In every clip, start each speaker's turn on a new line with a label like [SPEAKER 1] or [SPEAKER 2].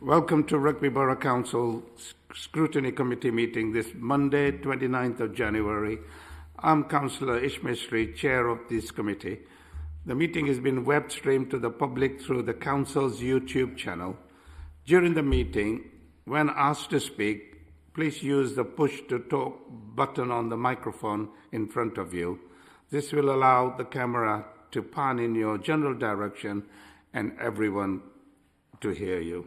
[SPEAKER 1] Welcome to Rugby Borough Council Scrutiny Committee meeting this Monday, 29th of January. I'm Councillor Ishmael Street, Chair of this committee. The meeting has been web streamed to the public through the Council's YouTube channel. During the meeting, when asked to speak, please use the push to talk button on the microphone in front of you. This will allow the camera to pan in your general direction and everyone to hear you.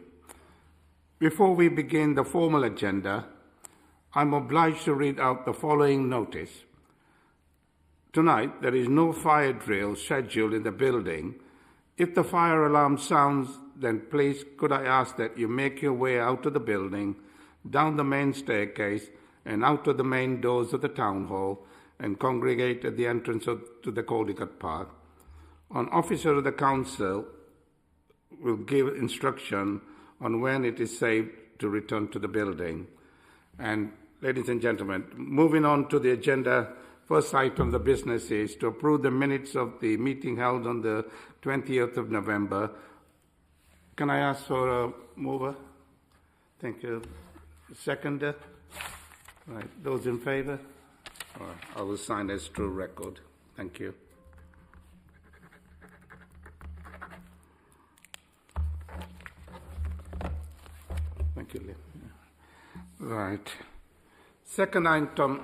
[SPEAKER 1] Before we begin the formal agenda, I'm obliged to read out the following notice. Tonight, there is no fire drill scheduled in the building. If the fire alarm sounds, then please could I ask that you make your way out of the building, down the main staircase, and out of the main doors of the town hall, and congregate at the entrance to the Caldicott Park. An officer of the council will give instruction on when it is safe to return to the building. And ladies and gentlemen, moving on to the agenda, first item of the business is to approve the minutes of the meeting held on the 20th of November. Can I ask for a mover? Thank you. Seconder? Right. Those in favour? All right. I will sign as true record. Thank you. Thank you, Lynn. Right. Second item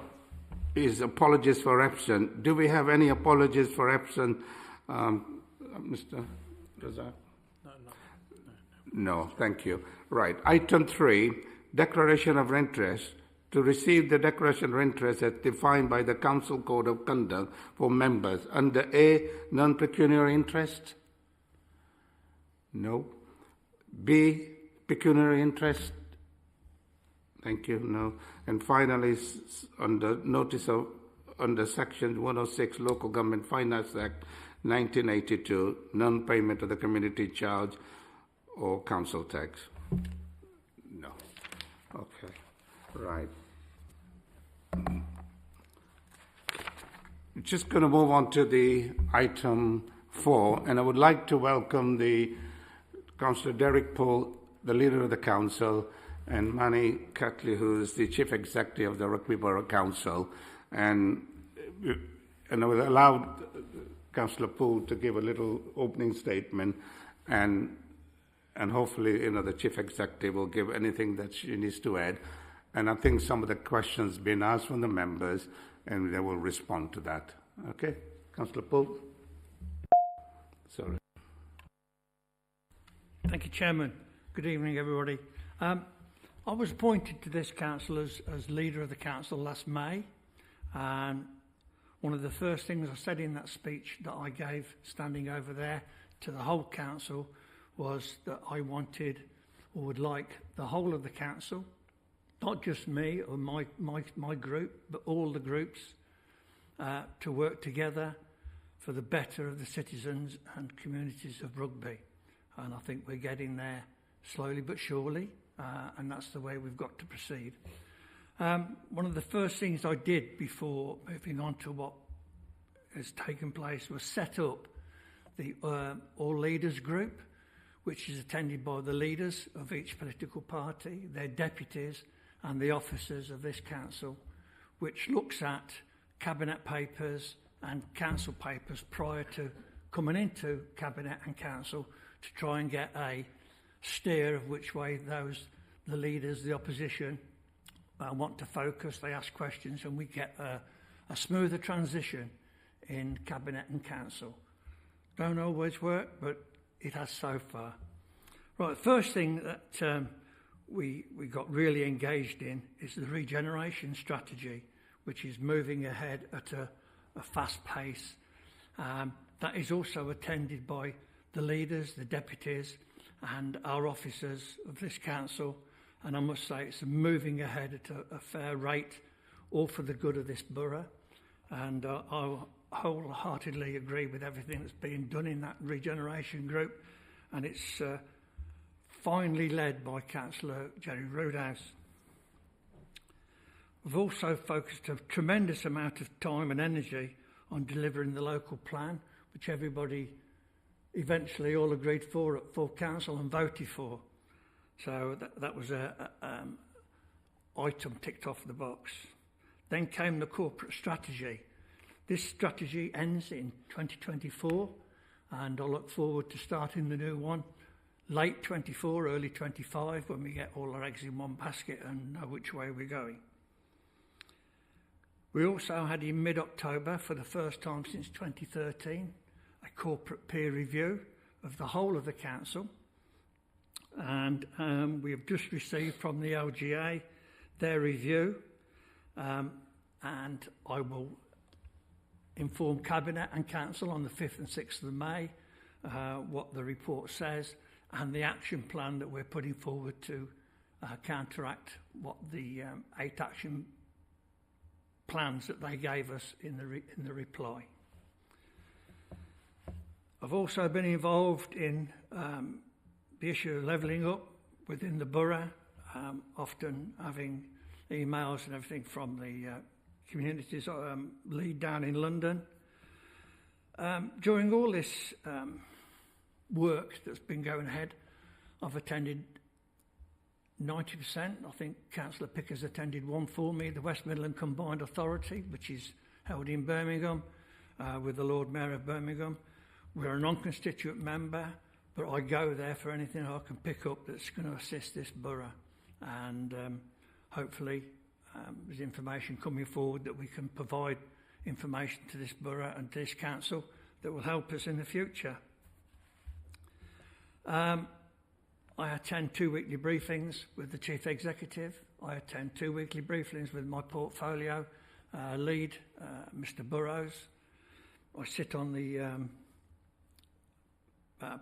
[SPEAKER 1] is apologies for absence. Do we have any apologies for absence, Mr. Razak? No, thank you. Right. Item 3, declaration of interest. To receive the declaration of interest as defined by the Council Code of Conduct for members under A, non-pecuniary interest? No. B, pecuniary interest? Thank you. No. And finally, under notice of under Section 106 Local Government Finance Act 1982, non-payment of the community charge or council tax. No. Okay. Right. Just going to move on to the item 4, and I would like to welcome the Councillor Derek Poole, the leader of the council, and Manny Catley, who is the chief executive of the Rugby Borough Council, and I will allow Councillor Poole to give a little opening statement, and hopefully, the chief executive will give anything that she needs to add. And I think some of the questions been asked from the members, and they will respond to that. Okay, Councillor Poole. Sorry.
[SPEAKER 2] Thank you, Chairman. Good evening, everybody. I was appointed to this council as leader of the council last May, and one of the first things I said in that speech that I gave standing over there to the whole council was that I wanted or would like the whole of the council, not just me or my group, but all the groups, to work together for the better of the citizens and communities of Rugby. And I think we're getting there slowly but surely, and that's the way we've got to proceed. One of the first things I did before moving on to what has taken place was set up the All Leaders Group, which is attended by the leaders of each political party, their deputies, and the officers of this council, which looks at cabinet papers and council papers prior to coming into cabinet and council to try and get a steer of which way the leaders, the opposition, want to focus. They ask questions and we get a smoother transition in cabinet and council. Don't always work, but it has so far. Right, the first thing that we got really engaged in is the regeneration strategy, which is moving ahead at a fast pace. That is also attended by the leaders, the deputies, and our officers of this council. And I must say it's moving ahead at a fair rate, all for the good of this borough. And I wholeheartedly agree with everything that's being done in that regeneration group. And it's finally led by Councillor Jerry Roodhouse. We've also focused a tremendous amount of time and energy on delivering the local plan, which everybody eventually all agreed for at full council and voted for. So that was a item ticked off the box. Then came the corporate strategy. This strategy ends in 2024, and I look forward to starting the new one late 24, early 25, when we get all our eggs in one basket and know which way we're going. We also had in mid-October, for the first time since 2013, a corporate peer review of the whole of the council, and we have just received from the LGA their review, and I will inform Cabinet and Council on the 5th and 6th of May what the report says and the action plan that we're putting forward to counteract what the 8 action plans that they gave us in the reply. I've also been involved in the issue of levelling up within the borough, often having emails and everything from the communities lead down in London. During all this work that's been going ahead, I've attended 90%. I think Councillor Picker's attended one for me, the West Midland Combined Authority, which is held in Birmingham with the Lord Mayor of Birmingham. We're a non-constituent member, but I go there for anything I can pick up that's going to assist this borough. And hopefully there's information coming forward that we can provide information to this borough and to this council that will help us in the future. I attend 2 weekly briefings with the Chief Executive. I attend 2 weekly briefings with my portfolio lead, Mr. Burrows. I sit on the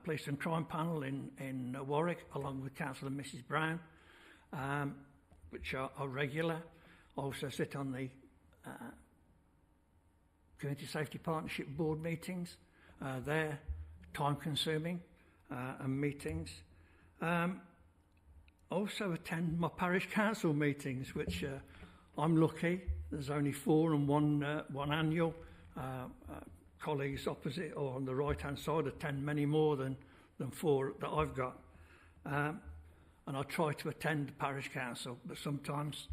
[SPEAKER 2] Police and Crime Panel in Warwick, along with Councillor Mrs. Brown, which are regular. I also sit on the Community Safety Partnership Board meetings. They're time-consuming and meetings. I also attend my parish council meetings, which I'm lucky. There's only 4 and one annual. Colleagues opposite or on the right-hand side attend many more than 4 that I've got. And I try to attend the parish council, but sometimes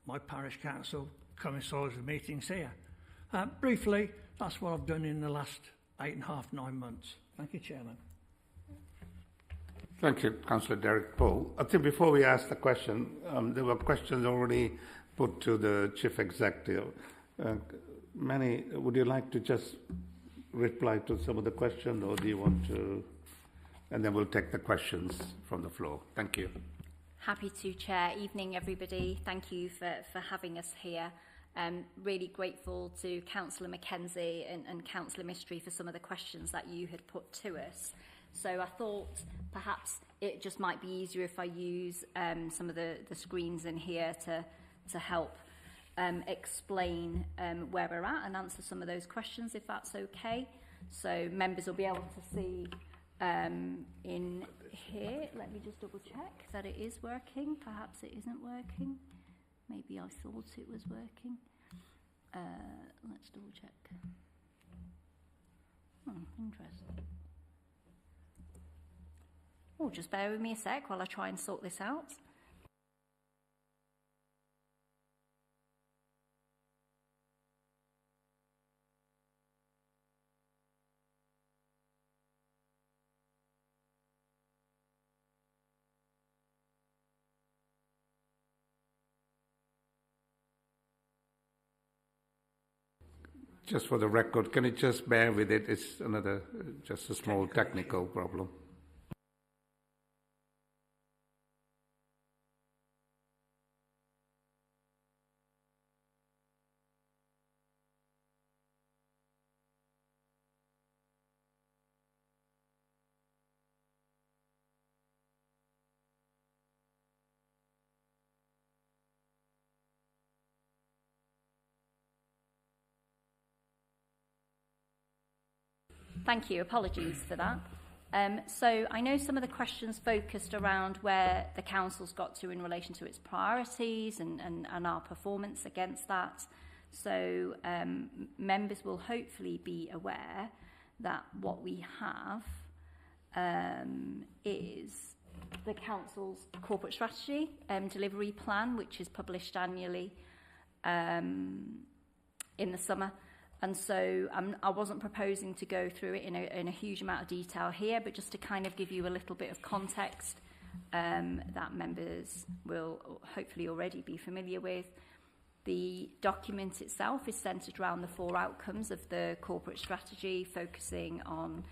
[SPEAKER 2] my parish council coincides with meetings here. Briefly, that's what I've done in the last 8.5, 9 months. Thank you, Chairman.
[SPEAKER 1] Thank you, Councillor Derek Paul. I think before we ask the question, there were questions already put to the Chief Executive. Manny, would you like to just reply to some of the questions, or do you want to? And then we'll take the questions from the floor. Thank you.
[SPEAKER 3] Happy to, Chair. Evening, everybody. Thank you for having us here. Really grateful to Councillor Mackenzie and Councillor Mystery for some of the questions that you had put to us. So I thought perhaps it just might be easier if I use some of the screens in here to help explain where we're at and answer some of those questions, if that's okay. So members will be able to see in here. Let me just double check that it is working. Perhaps it isn't working. Maybe I thought it was working. Let's double check. Interesting. Oh, just bear with me a sec while I try and sort this out.
[SPEAKER 1] Just for the record, can you just bear with it? It's just a small technical problem.
[SPEAKER 3] Thank you. Apologies for that. So I know some of the questions focused around where the council's got to in relation to its priorities and our performance against that. So members will hopefully be aware that what we have is the Council's corporate strategy delivery plan, which is published annually in the summer. And so I wasn't proposing to go through it in a huge amount of detail here, but just to kind of give you a little bit of context that members will hopefully already be familiar with. The document itself is centred around the 4 outcomes of the corporate strategy, focusing on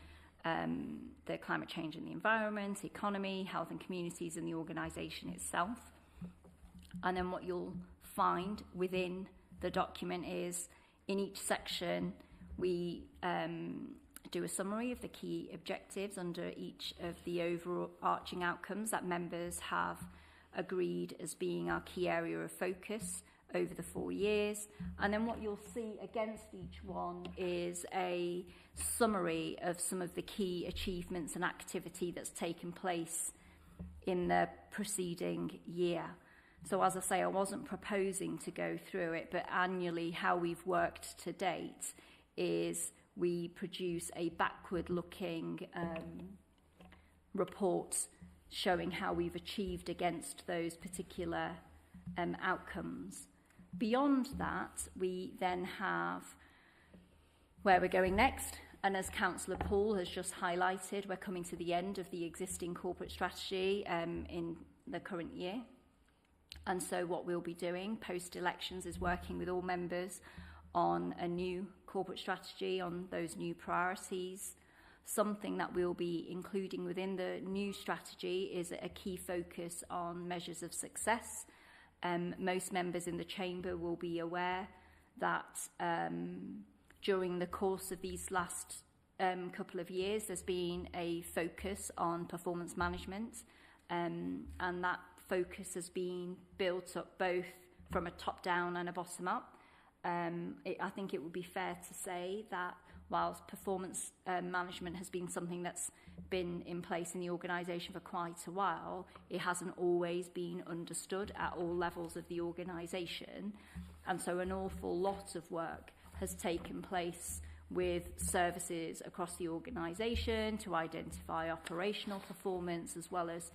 [SPEAKER 3] the climate change and the environment, economy, health and communities, and the organisation itself. And then what you'll find within the document is, in each section, we do a summary of the key objectives under each of the overarching outcomes that members have agreed as being our key area of focus over the 4 years. And then what you'll see against each one is a summary of some of the key achievements and activity that's taken place in the preceding year. So as I say, I wasn't proposing to go through it, but annually how we've worked to date is we produce a backward-looking report showing how we've achieved against those particular outcomes. Beyond that, we then have where we're going next. And as Councillor Poole has just highlighted, we're coming to the end of the existing corporate strategy in the current year. And so what we'll be doing post-elections is working with all members on a new corporate strategy, on those new priorities. Something that we'll be including within the new strategy is a key focus on measures of success. Most members in the Chamber will be aware that during the course of these last couple of years, there's been a focus on performance management, and that focus has been built up both from a top-down and a bottom-up. I think it would be fair to say that whilst performance management has been something that's been in place in the organisation for quite a while, it hasn't always been understood at all levels of the organisation. And so an awful lot of work has taken place with services across the organisation to identify operational performance as well as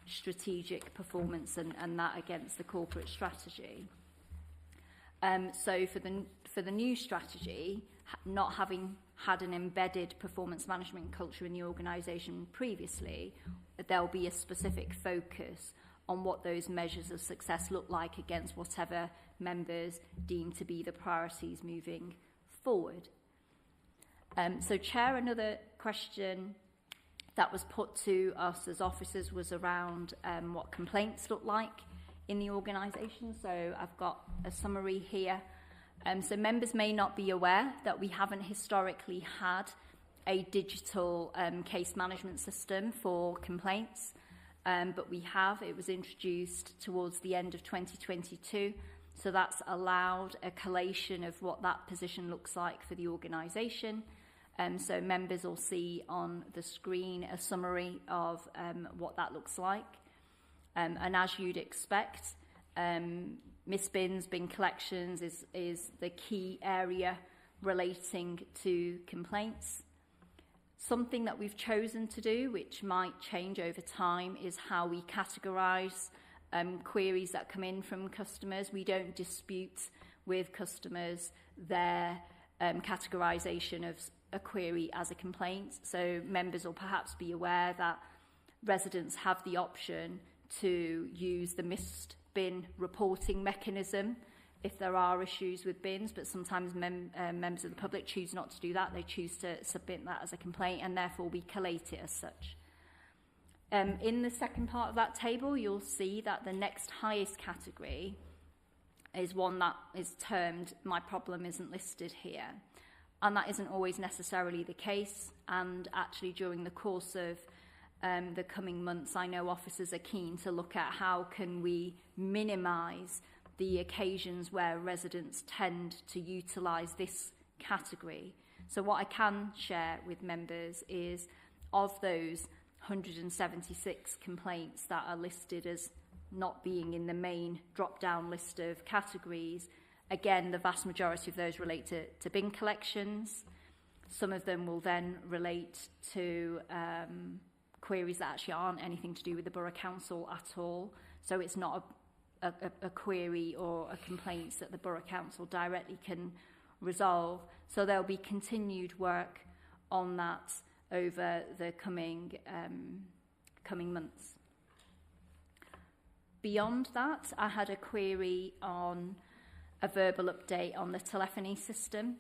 [SPEAKER 3] strategic performance and that against the corporate strategy. So for the new strategy, not having had an embedded performance management culture in the organisation previously, there'll be a specific focus on what those measures of success look like against whatever members deem to be the priorities moving forward. So, Chair, another question that was put to us as officers was around what complaints look like in the organisation. So I've got a summary here. So members may not be aware that we haven't historically had a digital case management system for complaints, but we have. It was introduced towards the end of 2022. So that's allowed a collation of what that position looks like for the organisation. So members will see on the screen a summary of what that looks like. And as you'd expect, missed bins, bin collections is the key area relating to complaints. Something that we've chosen to do, which might change over time, is how we categorise queries that come in from customers. We don't dispute with customers their categorisation of a query as a complaint. So members will perhaps be aware that residents have the option to use the missed bin reporting mechanism if there are issues with bins, but sometimes members of the public choose not to do that. They choose to submit that as a complaint, and therefore we collate it as such. In the second part of that table, you'll see that the next highest category is one that is termed "My problem isn't listed here." And that isn't always necessarily the case. And actually, during the course of the coming months, I know officers are keen to look at how can we minimise the occasions where residents tend to utilise this category. So what I can share with members is, of those 176 complaints that are listed as not being in the main drop-down list of categories, again, the vast majority of those relate to bin collections. Some of them will then relate to queries that actually aren't anything to do with the Borough Council at all. So it's not a query or a complaint that the Borough Council directly can resolve. So there'll be continued work on that over the coming months. Beyond that, I had a query on a verbal update on the telephony system.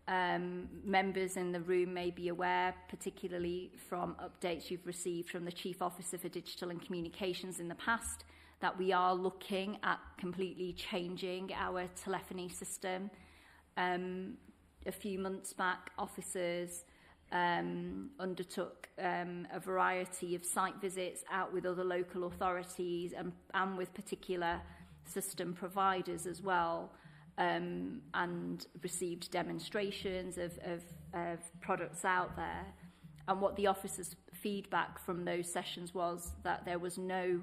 [SPEAKER 3] Members in the room may be aware, particularly from updates you've received from the Chief Officer for Digital and Communications in the past, that we are looking at completely changing our telephony system. A few months back, officers undertook a variety of site visits out with other local authorities and with particular system providers as well, and received demonstrations of products out there. And what the officers' feedback from those sessions was that there was no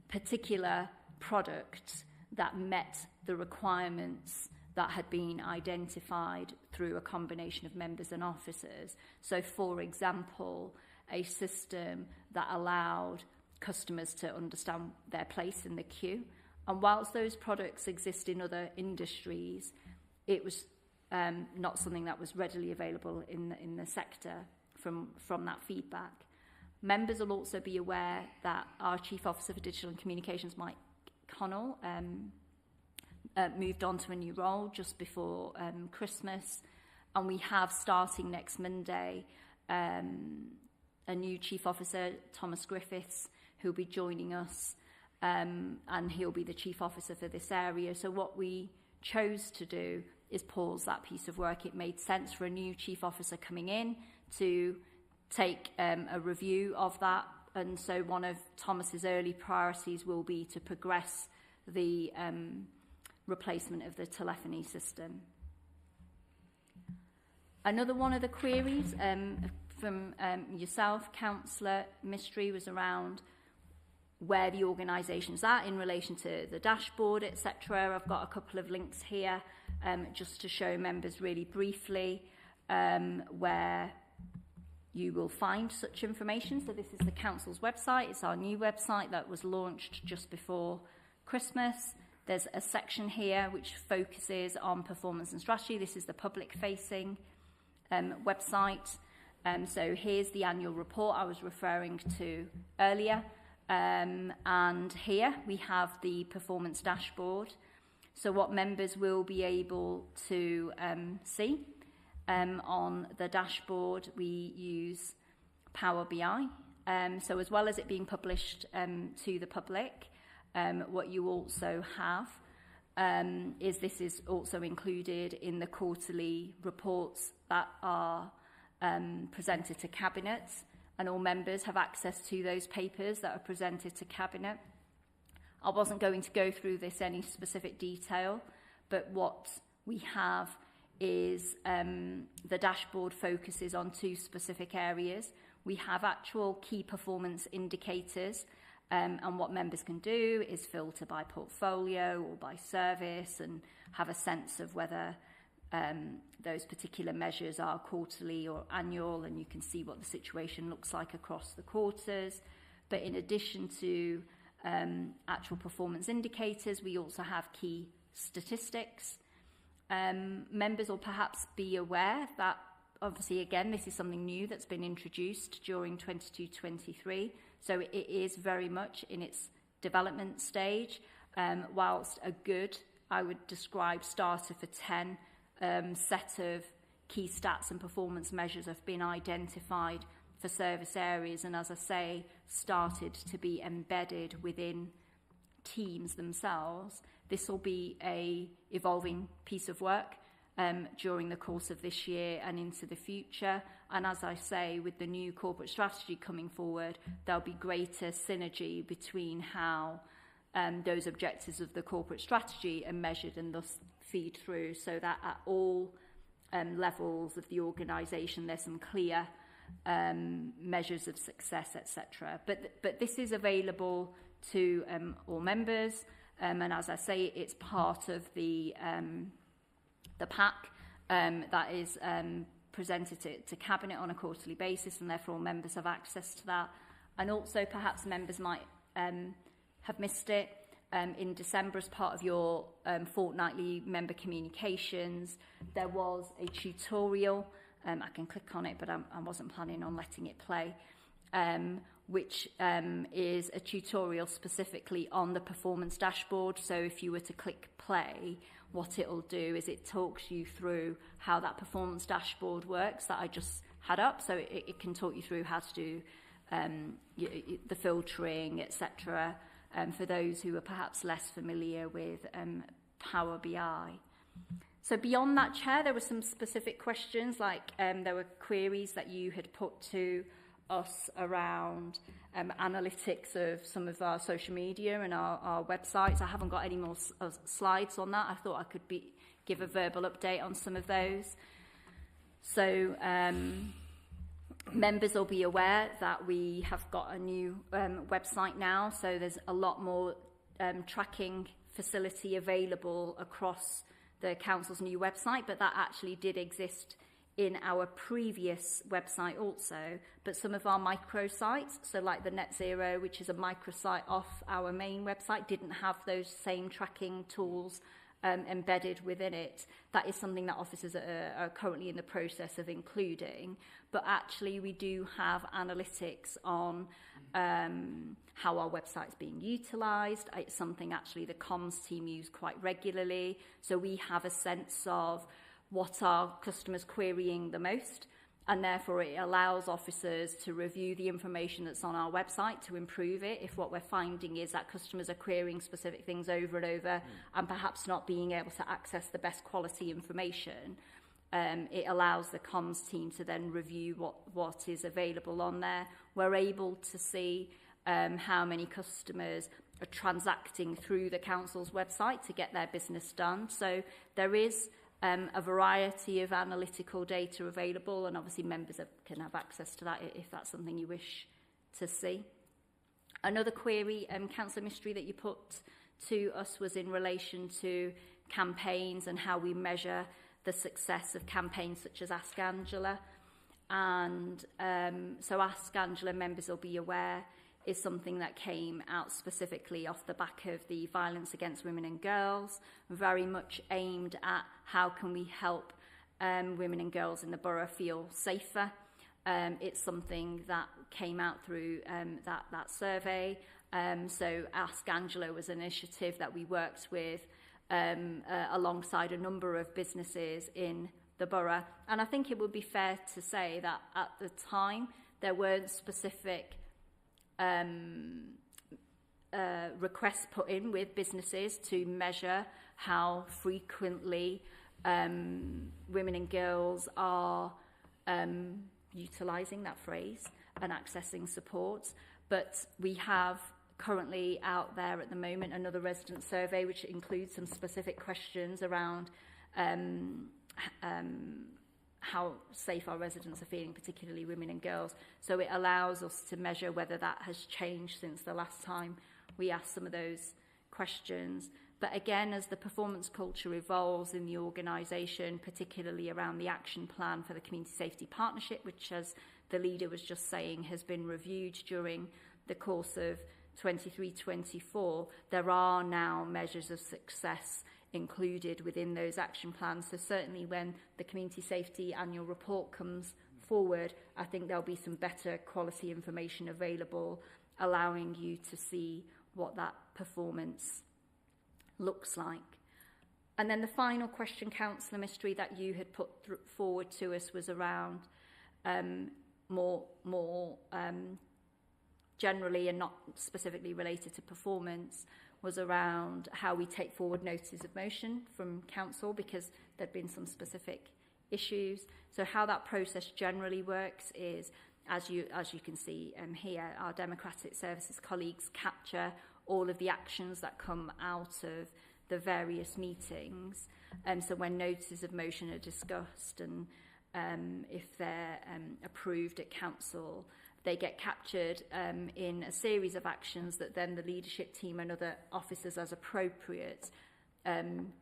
[SPEAKER 3] particular product that met the requirements that had been identified through a combination of members and officers. So, for example, a system that allowed customers to understand their place in the queue. And whilst those products exist in other industries, it was not something that was readily available in the sector from that feedback. Members will also be aware that our Chief Officer for Digital and Communications, Mike Connell, moved on to a new role just before Christmas, and we have, starting next Monday, a new Chief Officer, Thomas Griffiths, who'll be joining us, and he'll be the Chief Officer for this area. So what we chose to do is pause that piece of work. It made sense for a new Chief Officer coming in to take a review of that, and so one of Thomas's early priorities will be to progress the replacement of the telephony system. Another one of the queries from yourself, Councillor Mystery, was around where the organisation's at in relation to the dashboard, etc. I've got a couple of links here just to show members really briefly where you will find such information. So this is the Council's website. It's our new website that was launched just before Christmas. There's a section here which focuses on performance and strategy. This is the public-facing website. So here's the annual report I was referring to earlier. And here we have the performance dashboard. So what members will be able to see on the dashboard, we use Power BI. So as well as it being published to the public, what you also have is this is also included in the quarterly reports that are presented to Cabinet, and all members have access to those papers that are presented to Cabinet. I wasn't going to go through this in any specific detail, but what we have is the dashboard focuses on two specific areas. We have actual key performance indicators, and what members can do is filter by portfolio or by service and have a sense of whether those particular measures are quarterly or annual, and you can see what the situation looks like across the quarters. But in addition to actual performance indicators, we also have key statistics. Members will perhaps be aware that, obviously, again, this is something new that's been introduced during 22-23, so it is very much in its development stage, whilst a good, I would describe, starter for 10 set of key stats and performance measures have been identified for service areas, and as I say, started to be embedded within teams themselves. This will be a evolving piece of work during the course of this year and into the future. And as I say, with the new corporate strategy coming forward, there'll be greater synergy between how those objectives of the corporate strategy are measured and thus feed through, so that at all levels of the organisation there's some clear measures of success, etc. But this is available to all members, and as I say, it's part of the pack that is presented to Cabinet on a quarterly basis, and therefore members have access to that. And also perhaps members might have missed it. In December, as part of your fortnightly member communications, there was a tutorial. I can click on it, but I wasn't planning on letting it play, which is a tutorial specifically on the performance dashboard. So if you were to click play, what it'll do is it talks you through how that performance dashboard works that I just had up. So it can talk you through how to do the filtering, etc., for those who are perhaps less familiar with Power BI. So beyond that, Chair, there were some specific questions, like there were queries that you had put to us around analytics of some of our social media and our websites. I haven't got any more slides on that. I thought I could give a verbal update on some of those. So members will be aware that we have got a new website now, so there's a lot more tracking facility available across the council's new website, but that actually did exist in our previous website also. But some of our microsites, so like the Net Zero, which is a microsite off our main website, didn't have those same tracking tools embedded within it. That is something that officers are currently in the process of including. But actually we do have analytics on how our website's being utilised. It's something actually the comms team use quite regularly. So we have a sense of what are customers querying the most, and therefore it allows officers to review the information that's on our website to improve it. If what we're finding is that customers are querying specific things over and over and perhaps not being able to access the best quality information, it allows the comms team to then review what is available on there. We're able to see how many customers are transacting through the council's website to get their business done. So there is a variety of analytical data available, and obviously members can have access to that if that's something you wish to see. Another query, Councillor Mystery, that you put to us was in relation to campaigns and how we measure the success of campaigns such as Ask Angela. And so Ask Angela, members will be aware, is something that came out specifically off the back of the violence against women and girls, very much aimed at how can we help women and girls in the borough feel safer. It's something that came out through that survey. So Ask Angela was an initiative that we worked with alongside a number of businesses in the borough. And I think it would be fair to say that at the time there weren't specific requests put in with businesses to measure how frequently women and girls are utilising that phrase and accessing support. But we have currently out there at the moment another resident survey which includes some specific questions around how safe our residents are feeling, particularly women and girls. So it allows us to measure whether that has changed since the last time we asked some of those questions. But again, as the performance culture evolves in the organisation, particularly around the action plan for the Community Safety Partnership, which, as the leader was just saying, has been reviewed during the course of 23-24, there are now measures of success included within those action plans. So certainly when the Community Safety Annual Report comes forward, I think there'll be some better quality information available, allowing you to see what that performance looks like. And then the final question, Councillor Mystery, that you had put forward to us was around more generally and not specifically related to performance, was around how we take forward notices of motion from council, because there've been some specific issues. So how that process generally works is, as you can see here, our Democratic Services colleagues capture all of the actions that come out of the various meetings. So when notices of motion are discussed and if they're approved at council, they get captured in a series of actions that then the leadership team and other officers, as appropriate,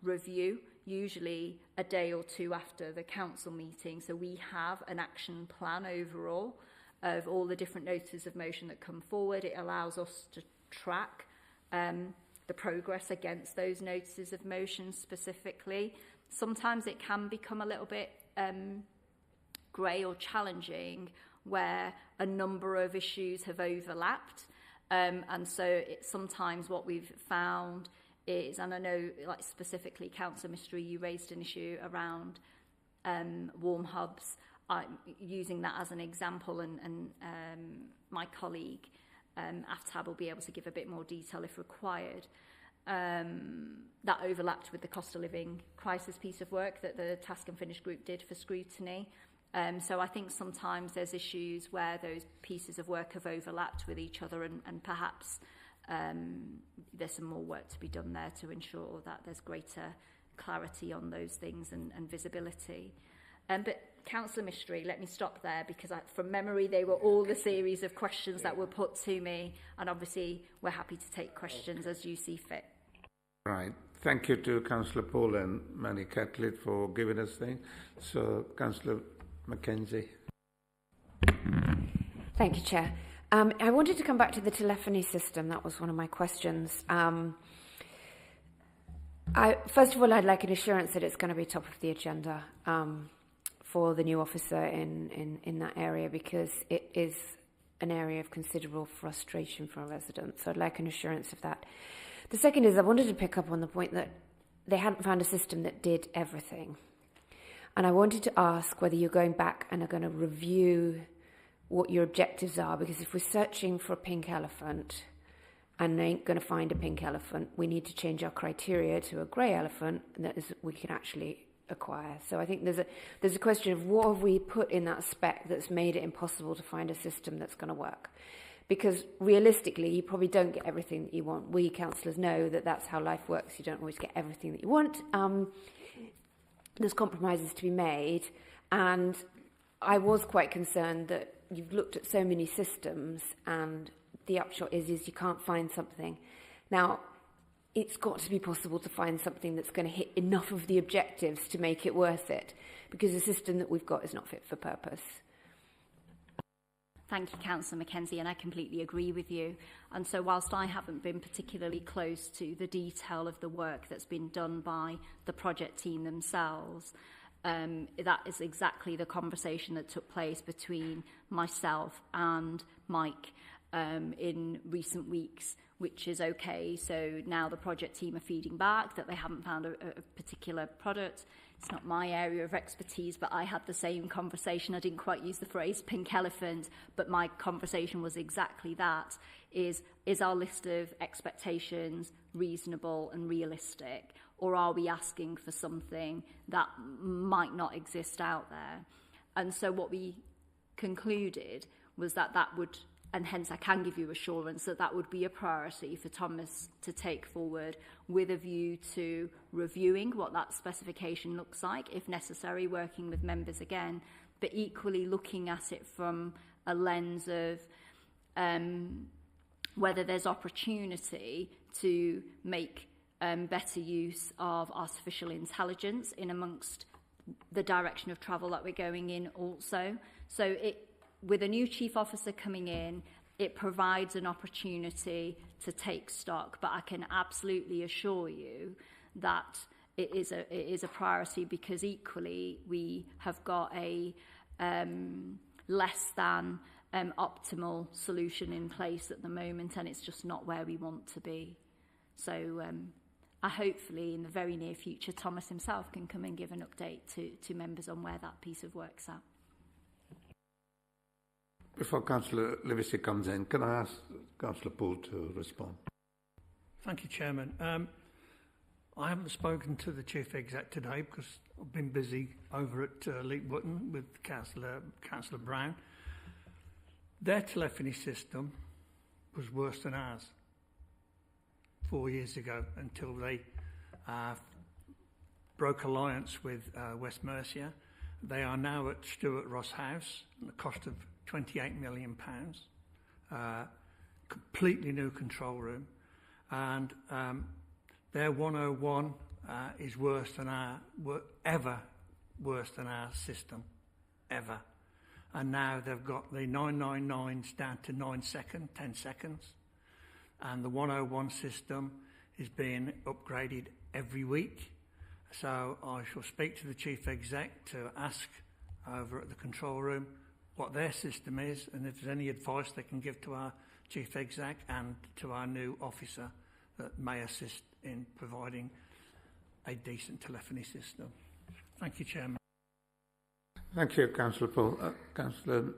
[SPEAKER 3] review, usually a day or two after the council meeting. So we have an action plan overall of all the different notices of motion that come forward. It allows us to track the progress against those notices of motion specifically. Sometimes it can become a little bit grey or challenging where a number of issues have overlapped. And so sometimes what we've found is, and I know like specifically Councillor Mystery, you raised an issue around warm hubs. I'm using that as an example, and my colleague Aftab will be able to give a bit more detail if required. That overlapped with the cost of living crisis piece of work that the Task and Finish group did for Scrutiny. So I think sometimes there's issues where those pieces of work have overlapped with each other, and perhaps there's some more work to be done there to ensure that there's greater clarity on those things and visibility. But Councillor Mystery, let me stop there, because from memory they were all the series of questions that were put to me, and obviously we're happy to take questions as you see fit.
[SPEAKER 1] Right. Thank you to Councillor Paul and Manny Catlett for giving us things. So, Councillor Mackenzie.
[SPEAKER 4] Thank you, Chair. I wanted to come back to the telephony system. That was one of my questions. First of all, I'd like an assurance that it's going to be top of the agenda for the new officer in that area, because it is an area of considerable frustration for our residents. So I'd like an assurance of that. The second is I wanted to pick up on the point that they hadn't found a system that did everything. And I wanted to ask whether you're going back and are going to review what your objectives are, because if we're searching for a pink elephant and ain't going to find a pink elephant, we need to change our criteria to a grey elephant that is, we can actually acquire. So I think there's a question of what have we put in that spec that's made it impossible to find a system that's going to work. Because realistically, you probably don't get everything that you want. We councillors know that that's how life works. You don't always get everything that you want. There's compromises to be made, and I was quite concerned that you've looked at so many systems and the upshot is you can't find something. Now, it's got to be possible to find something that's going to hit enough of the objectives to make it worth it, because the system that we've got is not fit for purpose.
[SPEAKER 3] Thank you, Councillor Mackenzie, and I completely agree with you. And so whilst I haven't been particularly close to the detail of the work that's been done by the project team themselves, that is exactly the conversation that took place between myself and Mike in recent weeks, which is okay. So now the project team are feeding back that they haven't found a particular product. It's not my area of expertise, but I had the same conversation. I didn't quite use the phrase pink elephant, but my conversation was exactly that. Is our list of expectations reasonable and realistic? Or are we asking for something that might not exist out there? And so what we concluded was that would, and hence I can give you assurance that would be a priority for Thomas to take forward, with a view to reviewing what that specification looks like, if necessary, working with members again, but equally looking at it from a lens of whether there's opportunity to make better use of artificial intelligence in amongst the direction of travel that we're going in also. So with a new chief officer coming in, it provides an opportunity to take stock, but I can absolutely assure you that it is a priority, because equally we have got a less than optimal solution in place at the moment, and it's just not where we want to be. So hopefully in the very near future, Thomas himself can come and give an update to members on where that piece of work's at.
[SPEAKER 1] Before Councillor Livesey comes in, can I ask Councillor Poole to respond?
[SPEAKER 2] Thank you, Chairman. I haven't spoken to the Chief Exec today because I've been busy over at Leek Button with Councillor Brown. Their telephony system was worse than ours 4 years ago, until they broke alliance with West Mercia. They are now at Stuart Ross House at the cost of £28 million, completely new control room, and their 101 is worse than ever worse than our system, ever. and now they've got the 999s down to 9 seconds, 10 seconds, and the 101 system is being upgraded every week. So I shall speak to the Chief Exec to ask over at the control room what their system is, and if there's any advice they can give to our Chief Exec and to our new officer that may assist in providing a decent telephony system. Thank you, Chairman.
[SPEAKER 1] Thank you, Councillor Paul. Councillor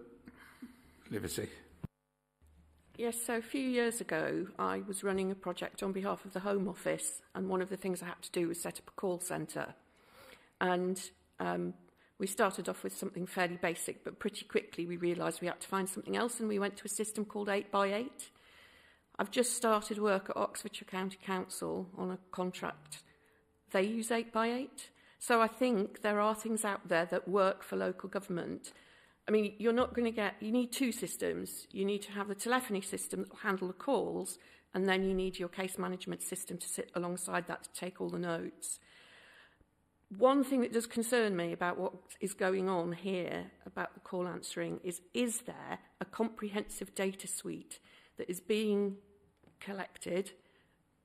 [SPEAKER 1] Livesey.
[SPEAKER 5] Yes, so a few years ago, I was running a project on behalf of the Home Office, and one of the things I had to do was set up a call centre. And we started off with something fairly basic, but pretty quickly we realised we had to find something else, and we went to a system called 8x8. I've just started work at Oxfordshire County Council on a contract. They use 8x8. So I think there are things out there that work for local government. I mean, you're not going to get... You need two systems. You need to have the telephony system that will handle the calls, and then you need your case management system to sit alongside that to take all the notes. One thing that does concern me about what is going on here about the call answering is there a comprehensive data suite that is being collected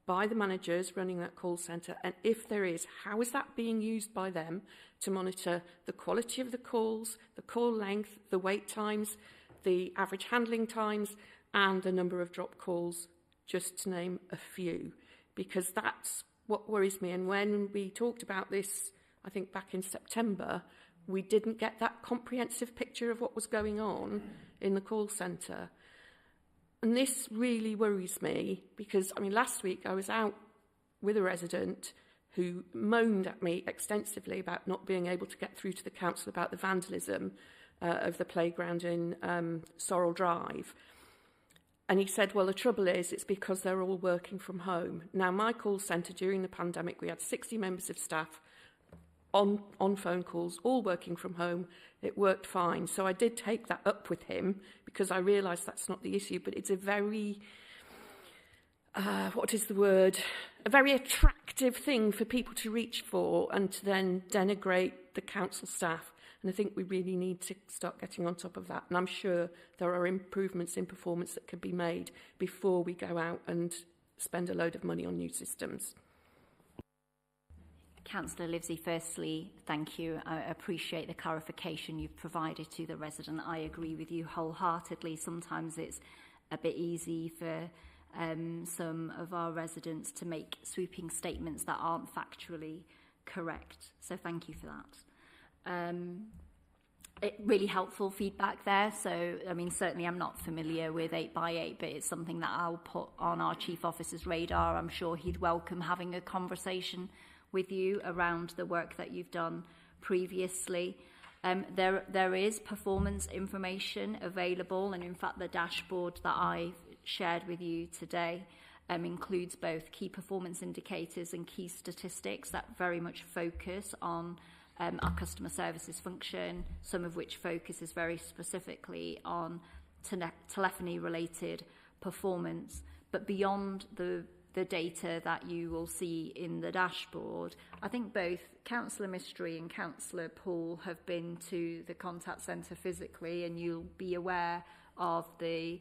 [SPEAKER 5] by the managers running that call centre? And if there is, how is that being used by them to monitor the quality of the calls, the call length, the wait times, the average handling times, and the number of drop calls, just to name a few? Because that's what worries me. And when we talked about this, I think back in September, we didn't get that comprehensive picture of what was going on in the call centre. And this really worries me because, I mean, last week I was out with a resident who moaned at me extensively about not being able to get through to the council about the vandalism of the playground in Sorrel Drive. And he said, well, the trouble is, it's because they're all working from home. Now, my call centre during the pandemic, we had 60 members of staff on phone calls, all working from home. It worked fine. So I did take that up with him because I realised that's not the issue, but it's a very, what is the word? A very attractive thing for people to reach for and to then denigrate the council staff. And I think we really need to start getting on top of that. And I'm sure there are improvements in performance that could be made before we go out and spend a load of money on new systems.
[SPEAKER 3] Councillor Livesey, firstly, thank you. I appreciate the clarification you've provided to the resident. I agree with you wholeheartedly. Sometimes it's a bit easy for some of our residents to make sweeping statements that aren't factually correct. So thank you for that. Really helpful feedback there. So, I mean, certainly I'm not familiar with 8x8, but it's something that I'll put on our Chief Officer's radar. I'm sure he'd welcome having a conversation with you around the work that you've done previously. There is performance information available, and in fact the dashboard that I've shared with you today includes both key performance indicators and key statistics that very much focus on our customer services function, some of which focuses very specifically on telephony related performance. But beyond the data that you will see in the dashboard, I think both Councillor Mystery and Councillor Poole have been to the contact centre physically, and you'll be aware of the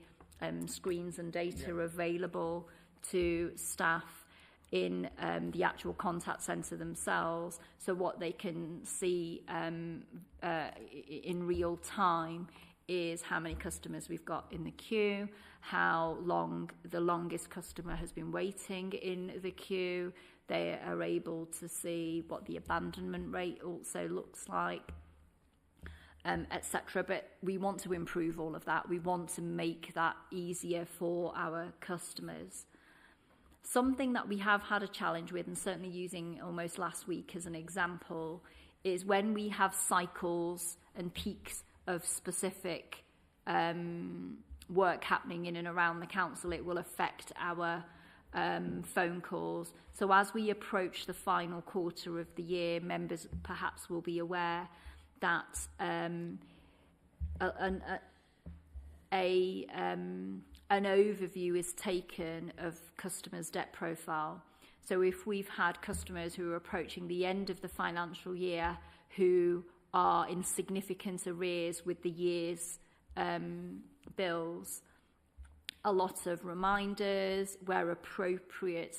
[SPEAKER 3] screens and data available to staff in the actual contact centre themselves. So what they can see in real time is how many customers we've got in the queue, how long the longest customer has been waiting in the queue. They are able to see what the abandonment rate also looks like, etc. But we want to improve all of that. We want to make that easier for our customers. Something that we have had a challenge with, and certainly using almost last week as an example, is when we have cycles and peaks of specific work happening in and around the council, it will affect our phone calls. So as we approach the final quarter of the year, members perhaps will be aware that an overview is taken of customers' debt profile. So if we've had customers who are approaching the end of the financial year who are in significant arrears with the year's bills. A lot of reminders, where appropriate,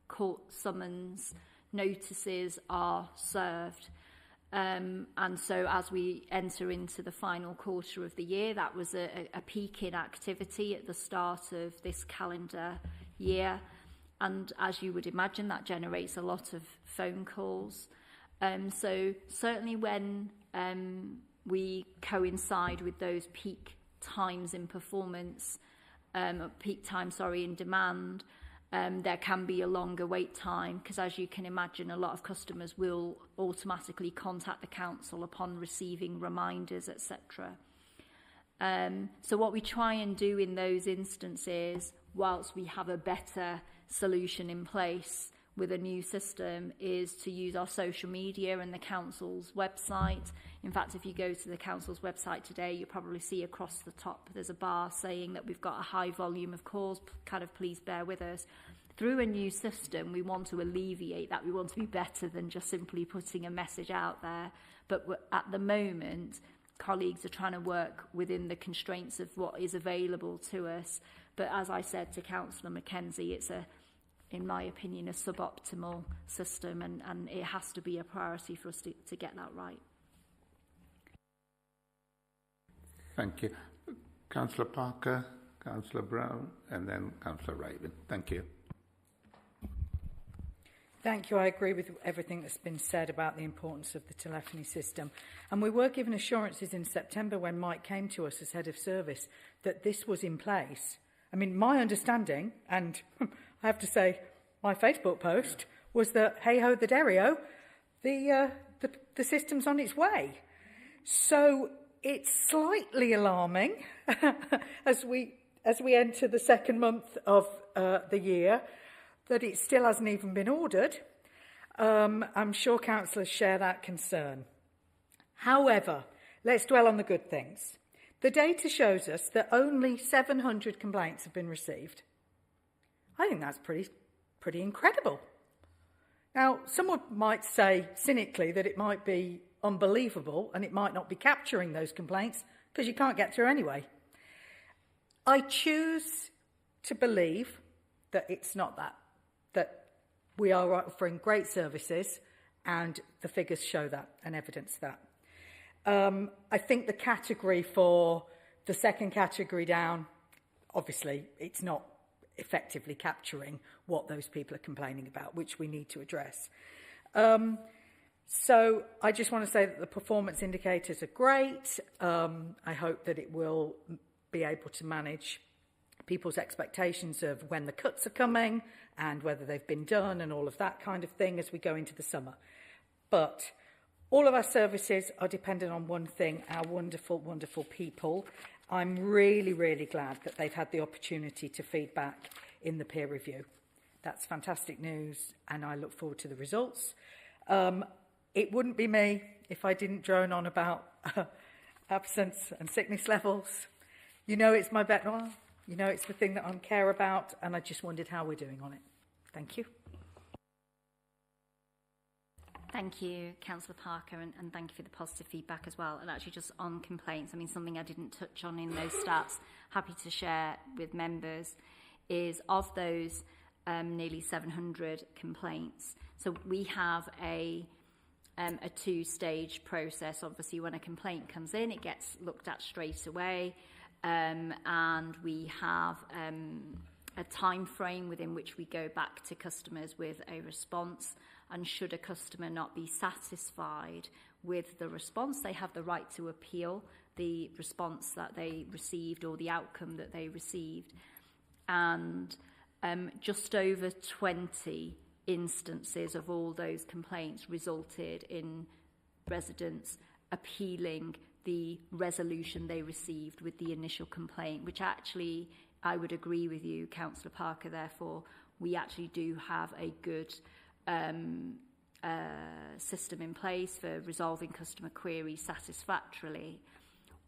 [SPEAKER 3] court summons notices are served. And so as we enter into the final quarter of the year, that was a peak in activity at the start of this calendar year. And as you would imagine, that generates a lot of phone calls. So certainly when we coincide with those peak times in performance, in demand, there can be a longer wait time, because as you can imagine, a lot of customers will automatically contact the council upon receiving reminders, etc. So what we try and do in those instances, whilst we have a better solution in place with a new system, is to use our social media and the council's website. In fact, if you go to the council's website today, you'll probably see across the top there's a bar saying that we've got a high volume of calls, kind of please bear with us. Through a new system, we want to alleviate that. We want to be better than just simply putting a message out there. But at the moment, colleagues are trying to work within the constraints of what is available to us. But as I said to Councillor Mackenzie, it's in my opinion, a suboptimal system, and it has to be a priority for us to get that right.
[SPEAKER 1] Thank you. Councillor Parker, Councillor Brown, and then Councillor Raven. Thank you.
[SPEAKER 6] Thank you. I agree with everything that's been said about the importance of the telephony system. And we were given assurances in September when Mike came to us as head of service that this was in place. I mean, my understanding, and I have to say, my Facebook post was that, hey-ho, the Derio, the system's on its way. So it's slightly alarming as we enter the second month of the year that it still hasn't even been ordered. I'm sure councillors share that concern. However, let's dwell on the good things. The data shows us that only 700 complaints have been received. I think that's pretty incredible. Now, someone might say cynically that it might be unbelievable and it might not be capturing those complaints because you can't get through anyway. I choose to believe that it's not that we are offering great services, and the figures show that and evidence that. I think the category for the second category down, obviously, it's not effectively capturing what those people are complaining about, which we need to address. So I just want to say that the performance indicators are great. I hope that it will be able to manage people's expectations of when the cuts are coming and whether they've been done and all of that kind of thing as we go into the summer. But all of our services are dependent on one thing, our wonderful, wonderful people. I'm really, really glad that they've had the opportunity to feed back in the peer review. That's fantastic news, and I look forward to the results. It wouldn't be me if I didn't drone on about absence and sickness levels. You know it's my bête noire. You know it's the thing that I care about, and I just wondered how we're doing on it. Thank you.
[SPEAKER 3] Thank you, Councillor Parker, and thank you for the positive feedback as well. And actually just on complaints, I mean, something I didn't touch on in those stats, happy to share with members, is of those nearly 700 complaints. So we have a two-stage process. Obviously, when a complaint comes in, it gets looked at straight away, and we have a time frame within which we go back to customers with a response. And should a customer not be satisfied with the response, they have the right to appeal the response that they received or the outcome that they received. And just over 20 instances of all those complaints resulted in residents appealing the resolution they received with the initial complaint, which actually, I would agree with you, Councillor Parker, therefore, we actually do have a good system in place for resolving customer queries satisfactorily.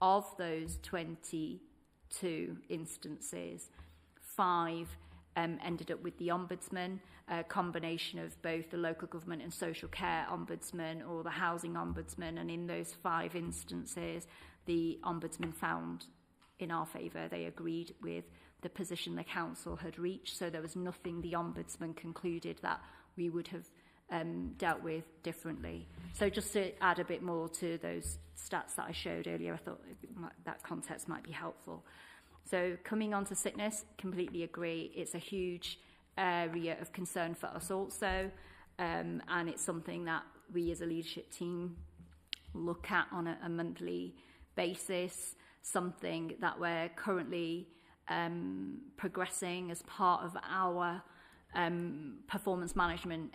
[SPEAKER 3] Of those 22 instances, 5 ended up with the Ombudsman, a combination of both the local government and social care Ombudsman or the housing Ombudsman, and in those 5 instances, the Ombudsman found in our favour. They agreed with the position the council had reached, so there was nothing the Ombudsman concluded that we would have dealt with differently. So just to add a bit more to those stats that I showed earlier, I thought that context might be helpful. So coming on to sickness, completely agree. It's a huge area of concern for us also, and it's something that we as a leadership team look at on a monthly basis, something that we're currently progressing as part of our performance management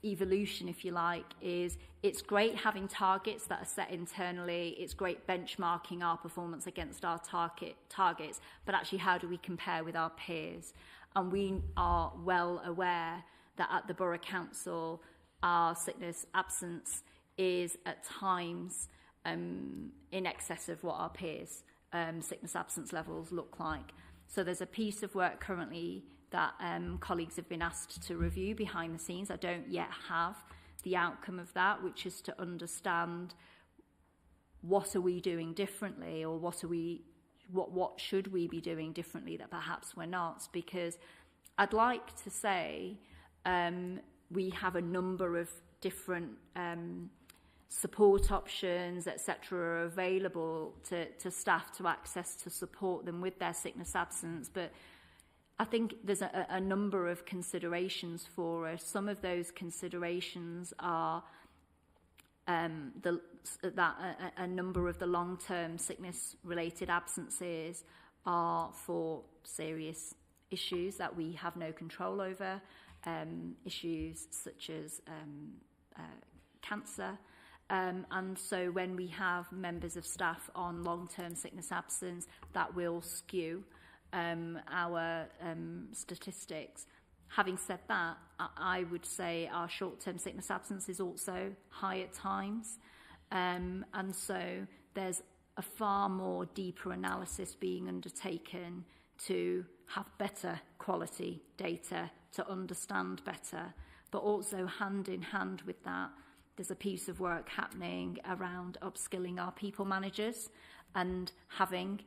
[SPEAKER 3] evolution, if you like. Is it's great having targets that are set internally, it's great benchmarking our performance against our targets, but actually how do we compare with our peers? And we are well aware that at the Borough Council our sickness absence is at times in excess of what our peers' sickness absence levels look like. So there's a piece of work currently that colleagues have been asked to review behind the scenes. I don't yet have the outcome of that, which is to understand what are we doing differently, or what should we be doing differently that perhaps we're not. Because I'd like to say we have a number of different support options, etc., are available to staff to access to support them with their sickness absence, but I think there's a number of considerations for us. Some of those considerations are a number of the long-term sickness-related absences are for serious issues that we have no control over, issues such as cancer. And so when we have members of staff on long-term sickness absence, that will skew our statistics. Having said that, I would say our short-term sickness absence is also high at times. And so there's a far more deeper analysis being undertaken to have better quality data, to understand better. But also hand in hand with that, there's a piece of work happening around upskilling our people managers and having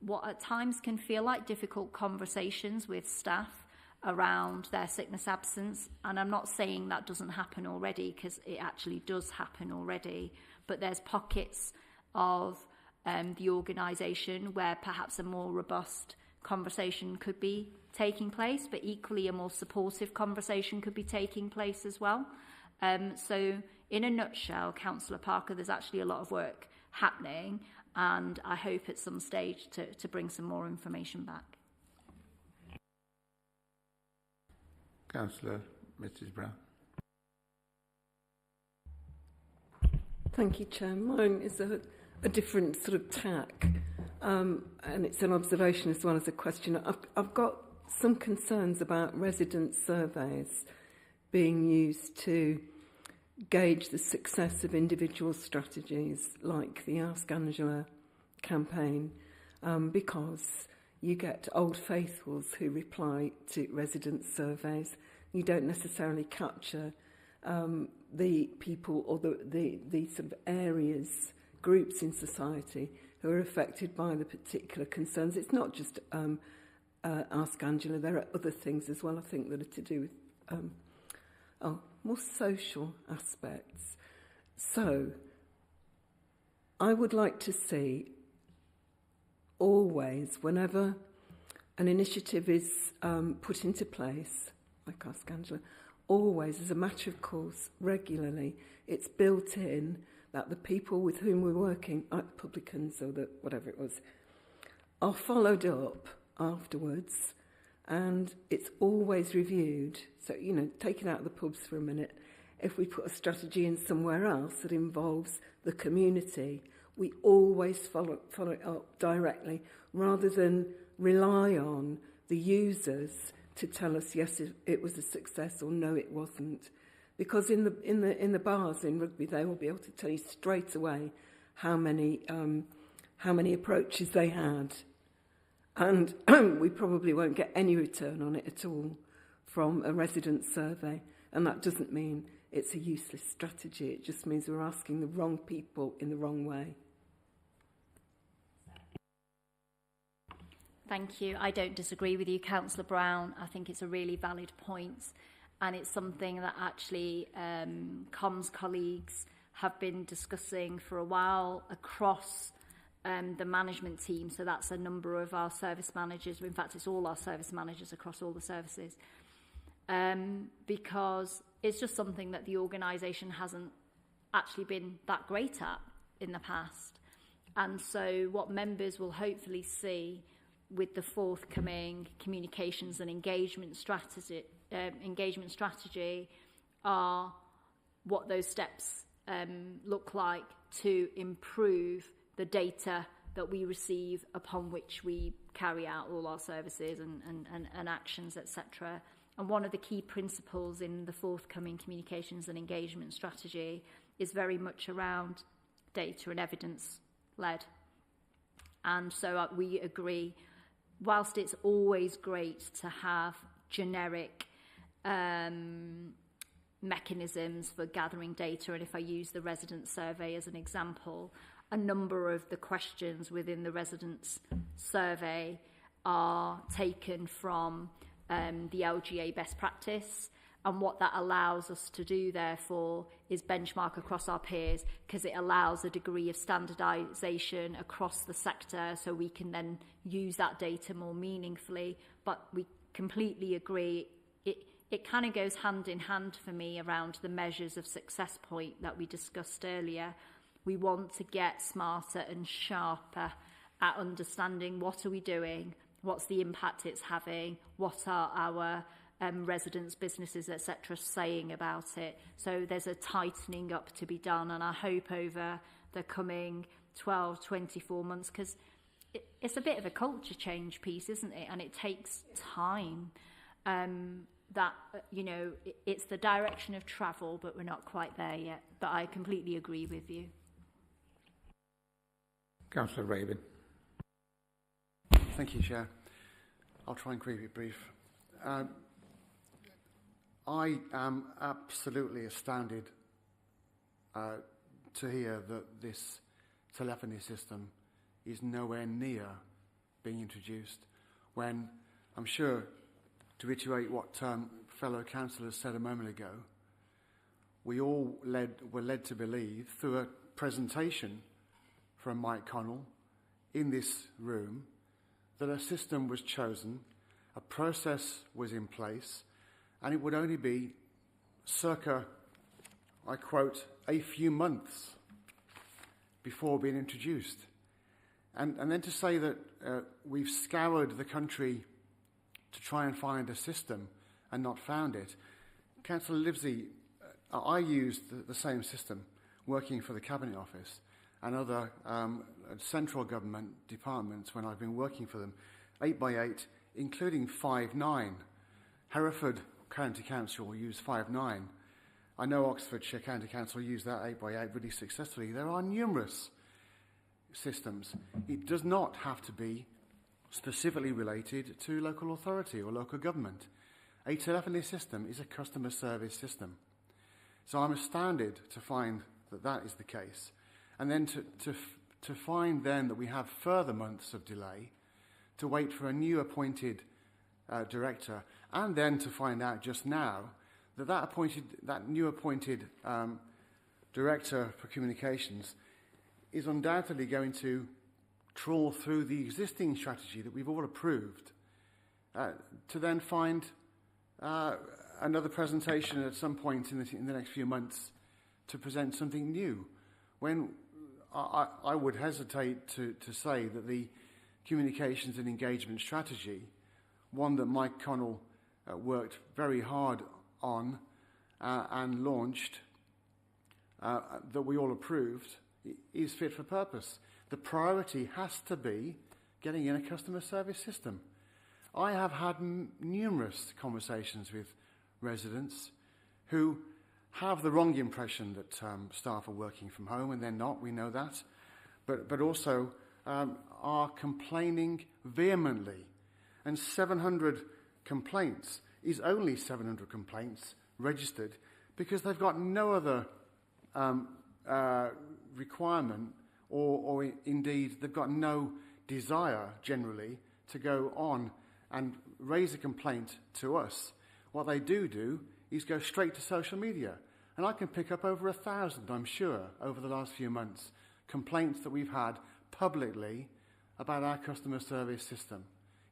[SPEAKER 3] what at times can feel like difficult conversations with staff around their sickness absence. And I'm not saying that doesn't happen already, because it actually does happen already, but there's pockets of the organisation where perhaps a more robust conversation could be taking place, but equally a more supportive conversation could be taking place as well. So in a nutshell, Councillor Parker, there's actually a lot of work happening, and I hope at some stage to bring some more information back.
[SPEAKER 1] Councillor Mrs Brown.
[SPEAKER 7] Thank you, Chair. Mine is a different sort of tack, and it's an observation as well as a question. I've got some concerns about resident surveys being used to gauge the success of individual strategies like the Ask Angela campaign, because you get old faithfuls who reply to resident surveys. You don't necessarily capture the people or the sort of areas, groups in society who are affected by the particular concerns. It's not just Ask Angela, there are other things as well, I think, that are to do with more social aspects. So I would like to see always, whenever an initiative is put into place, like Ask Angela, always, as a matter of course, regularly, it's built in that the people with whom we're working, like publicans or whatever it was, are followed up afterwards, and it's always reviewed. So, you know, taking out the pubs for a minute, if we put a strategy in somewhere else that involves the community, we always follow it up directly, rather than rely on the users to tell us yes, it was a success, or no, it wasn't. Because in the bars in Rugby, they will be able to tell you straight away how many approaches they had, And we probably won't get any return on it at all from a resident survey. And that doesn't mean it's a useless strategy. It just means we're asking the wrong people in the wrong way.
[SPEAKER 3] Thank you. I don't disagree with you, Councillor Brown. I think it's a really valid point, and it's something that actually comms colleagues have been discussing for a while across the management team. So that's a number of our service managers. In fact, it's all our service managers across all the services, because it's just something that the organisation hasn't actually been that great at in the past. And so what members will hopefully see with the forthcoming communications and engagement strategy are what those steps look like to improve the data that we receive upon which we carry out all our services and actions, etc. And one of the key principles in the forthcoming communications and engagement strategy is very much around data and evidence-led. And so we agree, whilst it's always great to have generic mechanisms for gathering data, and if I use the resident survey as an example, a number of the questions within the residents survey are taken from the LGA best practice, and what that allows us to do therefore is benchmark across our peers, because it allows a degree of standardisation across the sector, so we can then use that data more meaningfully. But we completely agree, it kind of goes hand in hand for me around the measures of success point that we discussed earlier. We want to get smarter and sharper at understanding what are we doing, what's the impact it's having, what are our residents, businesses, etc. saying about it. So there's a tightening up to be done, and I hope over the coming 12, 24 months, because it's a bit of a culture change piece, isn't it? And it takes time. That, you know, it's the direction of travel, but we're not quite there yet. But I completely agree with you.
[SPEAKER 1] Councillor Rabin.
[SPEAKER 8] Thank you, Chair. I'll try and keep it brief. I am absolutely astounded to hear that this telephony system is nowhere near being introduced, when I'm sure, to reiterate what fellow councillors said a moment ago, we all were led to believe through a presentation from Mike Connell in this room that a system was chosen, a process was in place, and it would only be circa, I quote, a few months before being introduced. And then to say that we've scoured the country to try and find a system and not found it. Councillor Livesey, I used the same system working for the Cabinet Office and other central government departments when I've been working for them, 8x8, including 5.9. Hereford County Council used 5.9. I know Oxfordshire County Council used that 8x8 really successfully. There are numerous systems. It does not have to be specifically related to local authority or local government. A telephony system is a customer service system. So I'm astounded to find that that is the case. And then to find then that we have further months of delay, to wait for a new appointed director, and then to find out just now that that new appointed director for communications is undoubtedly going to trawl through the existing strategy that we've all approved, to then find another presentation at some point in the next few months to present something new. When I would hesitate to say that the communications and engagement strategy, one that Mike Connell worked very hard on and launched, that we all approved, is fit for purpose. The priority has to be getting in a customer service system. I have had numerous conversations with residents who have the wrong impression that staff are working from home, and they're not, we know that. But also are complaining vehemently. And 700 complaints is only 700 complaints registered because they've got no other requirement or indeed they've got no desire generally to go on and raise a complaint to us. What they do is go straight to social media. And I can pick up over 1,000, I'm sure, over the last few months, complaints that we've had publicly about our customer service system.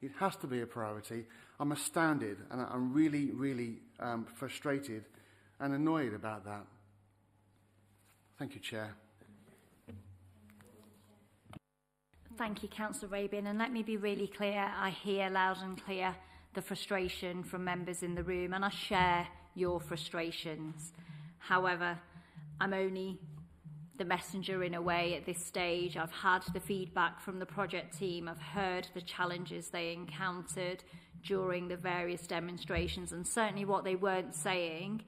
[SPEAKER 8] It has to be a priority. I'm astounded and I'm really, really frustrated and annoyed about that. Thank you, Chair.
[SPEAKER 3] Thank you, Councillor Rabin. And let me be really clear. I hear loud and clear the frustration from members in the room, and I share your frustrations. However, I'm only the messenger in a way at this stage. I've had the feedback from the project team. I've heard the challenges they encountered during the various demonstrations, and certainly what they weren't saying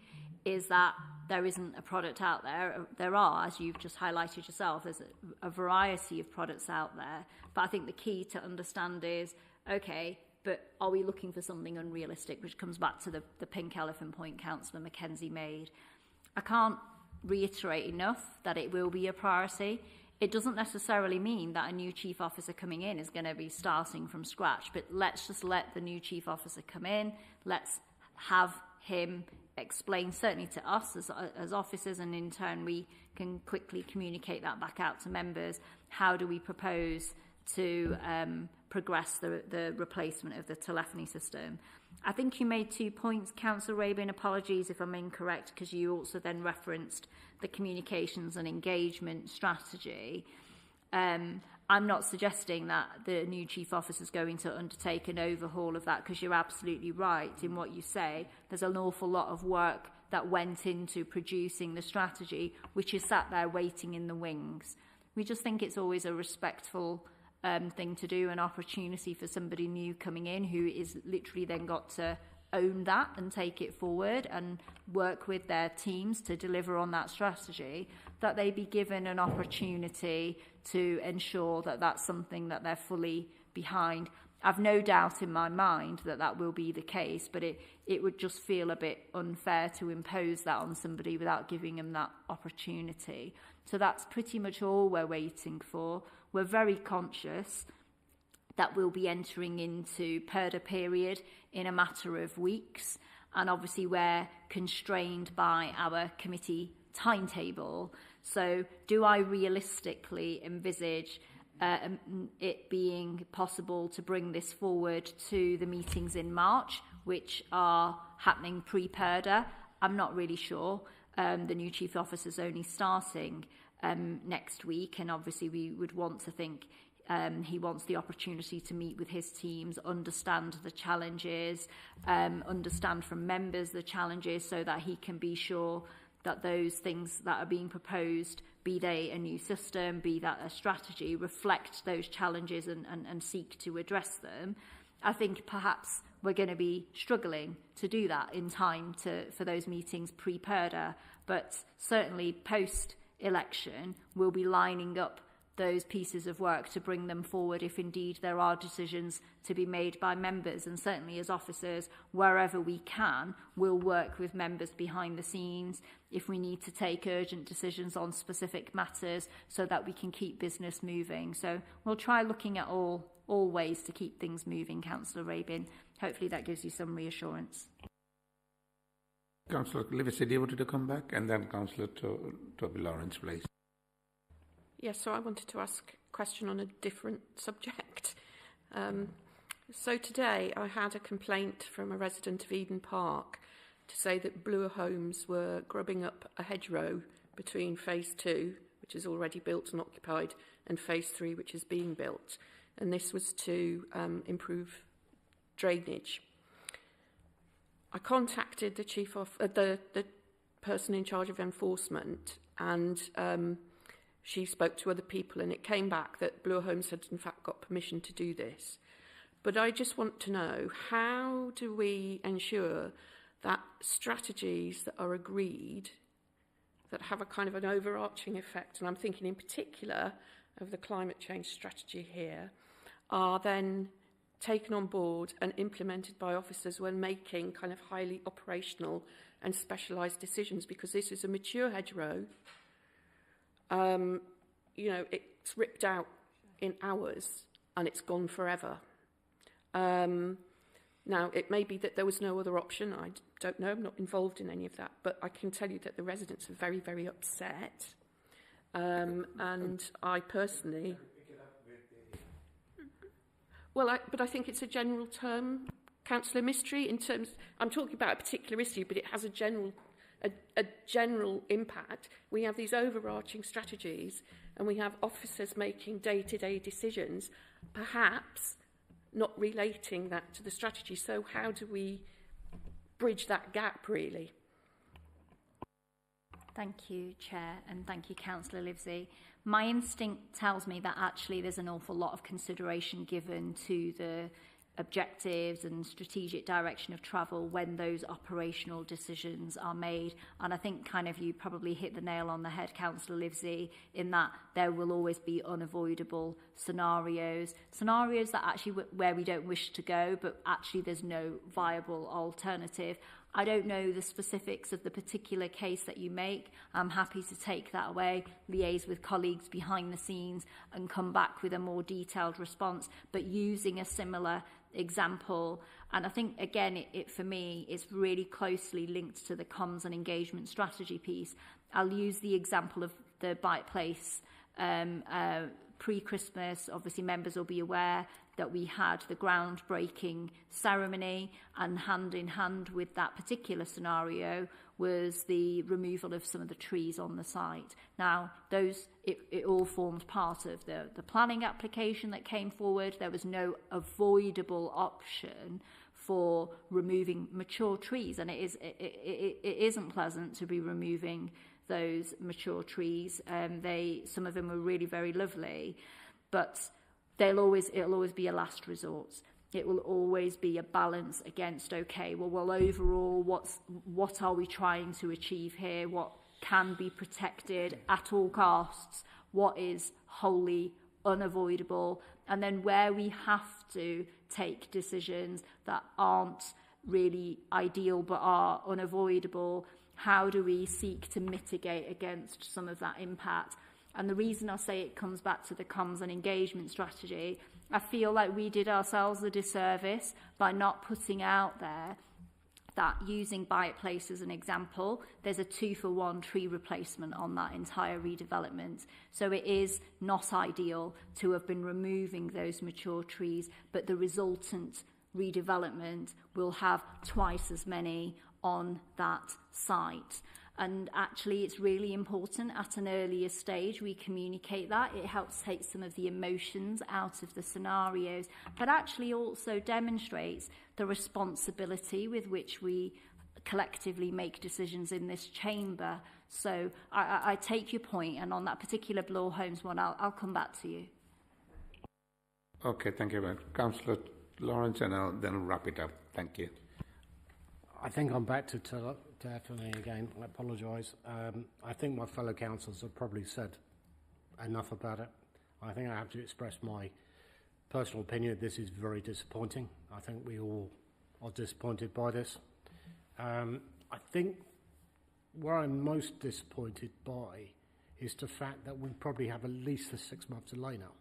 [SPEAKER 3] is that there isn't a product out there. There are, as you've just highlighted yourself, there's a variety of products out there. But I think the key to understand is, okay, but are we looking for something unrealistic, which comes back to the pink elephant point Councillor Mackenzie made. I can't reiterate enough that it will be a priority. It doesn't necessarily mean that a new chief officer coming in is going to be starting from scratch, but let's just let the new chief officer come in. Let's have him explain, certainly to us as officers, and in turn we can quickly communicate that back out to members. How do we propose to progress the replacement of the telephony system? I think you made 2 points, Councillor Rabin. Apologies if I'm incorrect, because you also then referenced the communications and engagement strategy. I'm not suggesting that the new chief officer is going to undertake an overhaul of that, because you're absolutely right in what you say. There's an awful lot of work that went into producing the strategy, which is sat there waiting in the wings. We just think it's always a respectful thing to do, an opportunity for somebody new coming in who is literally then got to own that and take it forward and work with their teams to deliver on that strategy, that they be given an opportunity to ensure that that's something that they're fully behind. I've no doubt in my mind that that will be the case, but it would just feel a bit unfair to impose that on somebody without giving them that opportunity. So that's pretty much all we're waiting for. We're very conscious that we'll be entering into purdah period in a matter of weeks, and obviously we're constrained by our committee timetable. So do I realistically envisage it being possible to bring this forward to the meetings in March, which are happening pre-purdah? I'm not really sure. The new chief officer's only starting next week, and obviously we would want to think he wants the opportunity to meet with his teams, understand the challenges, understand from members the challenges, so that he can be sure that those things that are being proposed, be they a new system, be that a strategy, reflect those challenges and seek to address them. I think perhaps we're going to be struggling to do that in time for those meetings pre-purdah, but certainly post-election we'll be lining up those pieces of work to bring them forward if indeed there are decisions to be made by members. And certainly as officers, wherever we can, we'll work with members behind the scenes if we need to take urgent decisions on specific matters so that we can keep business moving. So we'll try looking at all ways to keep things moving, Councillor Rabin. Hopefully that gives you some reassurance.
[SPEAKER 1] Councillor Livesey, do you want to come back? And then Councillor Toby Lawrence, please.
[SPEAKER 5] Yes, so I wanted to ask a question on a different subject. So today I had a complaint from a resident of Eden Park to say that Borough homes were grubbing up a hedgerow between phase 2, which is already built and occupied, and phase 3, which is being built. And this was to improve drainage. I contacted the chief of the person in charge of enforcement, and she spoke to other people, and it came back that Borough Homes had in fact got permission to do this. But I just want to know, how do we ensure that strategies that are agreed, that have a kind of an overarching effect, and I'm thinking in particular of the climate change strategy here are then taken on board and implemented by officers when making kind of highly operational and specialised decisions, because this is a mature hedgerow. You know, it's ripped out in hours and it's gone forever. Now, it may be that there was no other option. I don't know. I'm not involved in any of that. But I can tell you that the residents are very, very upset. And I personally... Well, but I think it's a general term, Councillor Mystery, in terms... I'm talking about a particular issue, but it has a general impact. We have these overarching strategies, and we have officers making day-to-day decisions, perhaps not relating that to the strategy. So how do we bridge that gap, really?
[SPEAKER 3] Thank you, Chair, and thank you, Councillor Livesey. My instinct tells me that actually there's an awful lot of consideration given to the objectives and strategic direction of travel when those operational decisions are made. And I think kind of you probably hit the nail on the head, Councillor Livesey, in that there will always be unavoidable scenarios that actually where we don't wish to go, but actually there's no viable alternative. I don't know the specifics of the particular case that you make. I'm happy to take that away, liaise with colleagues behind the scenes and come back with a more detailed response, but using a similar example. And I think, again, it for me, it's really closely linked to the comms and engagement strategy piece. I'll use the example of the Bike Place pre-Christmas. Obviously, members will be aware that we had the groundbreaking ceremony, and hand in hand with that particular scenario was the removal of some of the trees on the site. Now, it all formed part of the planning application that came forward. There was no avoidable option for removing mature trees, and it isn't pleasant to be removing those mature trees. Some of them were really very lovely, but it'll always be a last resort. It will always be a balance against, okay, well overall, what are we trying to achieve here? What can be protected at all costs? What is wholly unavoidable? And then where we have to take decisions that aren't really ideal but are unavoidable, how do we seek to mitigate against some of that impact? And the reason I say it comes back to the comms and engagement strategy, I feel like we did ourselves a disservice by not putting out there that, using Bike Place as an example, there's a 2-for-1 tree replacement on that entire redevelopment. So it is not ideal to have been removing those mature trees, but the resultant redevelopment will have twice as many on that site. And actually, it's really important at an earlier stage we communicate that. It helps take some of the emotions out of the scenarios, but actually also demonstrates the responsibility with which we collectively make decisions in this chamber. So I take your point, and on that particular Bloor Homes one, I'll come back to you.
[SPEAKER 1] Okay, thank you, Councillor Lawrence, and I'll then wrap it up. Thank you.
[SPEAKER 9] I think I'm back to telephony again. I apologise. I think my fellow councillors have probably said enough about it. I think I have to express my personal opinion. This is very disappointing. I think we all are disappointed by this. I think where I'm most disappointed by is the fact that we probably have at least a 6-month delay now.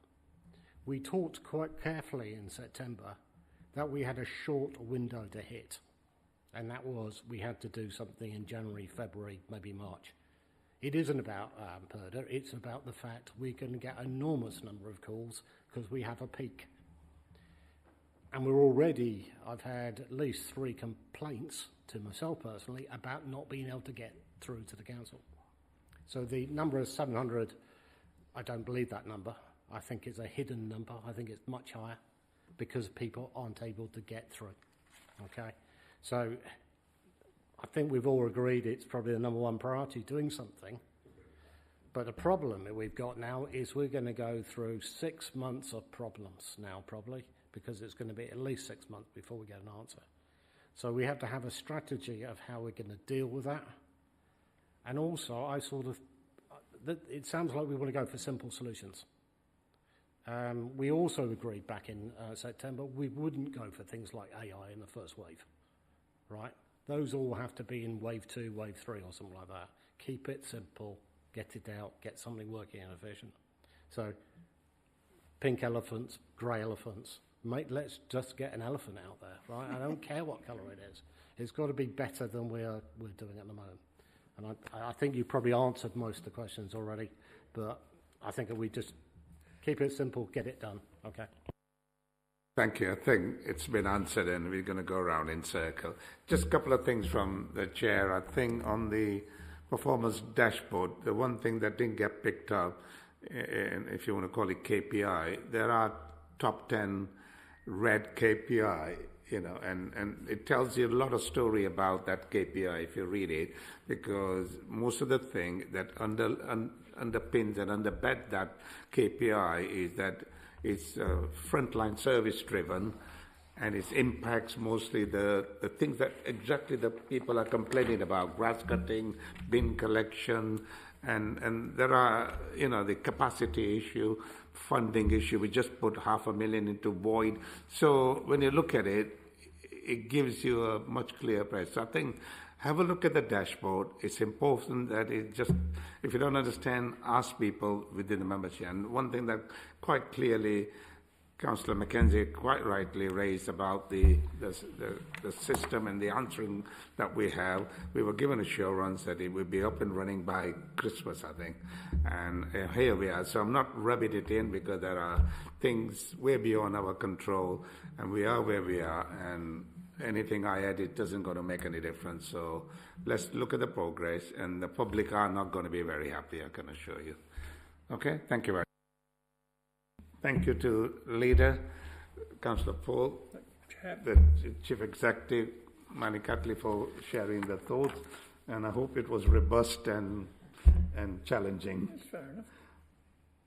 [SPEAKER 9] We talked quite carefully in September that we had a short window to hit. And that was, we had to do something in January, February, maybe March. It isn't about Purdah, it's about the fact we're going to get an enormous number of calls because we have a peak. And I've had at least 3 complaints to myself personally about not being able to get through to the council. So the number of 700, I don't believe that number. I think it's a hidden number. I think it's much higher because people aren't able to get through. Okay? So I think we've all agreed it's probably the number 1 priority, doing something. But the problem that we've got now is we're going to go through 6 months of problems now, probably, because it's going to be at least 6 months before we get an answer. So we have to have a strategy of how we're going to deal with that. And also, it sounds like we want to go for simple solutions. We also agreed back in September we wouldn't go for things like AI in the first wave, right? Those all have to be in wave 2, wave 3 or something like that. Keep it simple, get it out, get something working and efficient. So pink elephants, grey elephants. Mate, let's just get an elephant out there, right? I don't care what colour it is. It's got to be better than we're doing at the moment. And I think you probably answered most of the questions already, but I think that we just keep it simple, get it done. Okay.
[SPEAKER 1] Thank you. I think it's been answered and we're going to go around in circle. Just a couple of things from the chair. I think on the performance dashboard, the one thing that didn't get picked up, and if you want to call it KPI, there are top 10 red KPI, and it tells you a lot of story about that KPI if you read it, because most of the thing that underpins and underbed that KPI is that it's frontline service driven, and it impacts mostly the things that exactly the people are complaining about: grass cutting, bin collection, and there are the capacity issue, funding issue. We just put $500,000 into void. So when you look at it, it gives you a much clearer price. So I think have a look at the dashboard. It's important that it just, if you don't understand, ask people within the membership. And one thing that quite clearly Councillor Mackenzie quite rightly raised about the system and the answering that we have. We were given assurance that it would be up and running by Christmas, I think. And here we are. So I'm not rubbing it in because there are things way beyond our control, and we are where we are. And anything I add, it doesn't going to make any difference. So let's look at the progress, and the public are not going to be very happy, I can assure you. Okay, thank you very much. Thank you to Leader, Councillor Paul, the Chief Executive, Manny Catley, for sharing the thoughts, and I hope it was robust and challenging.
[SPEAKER 2] That's fair enough.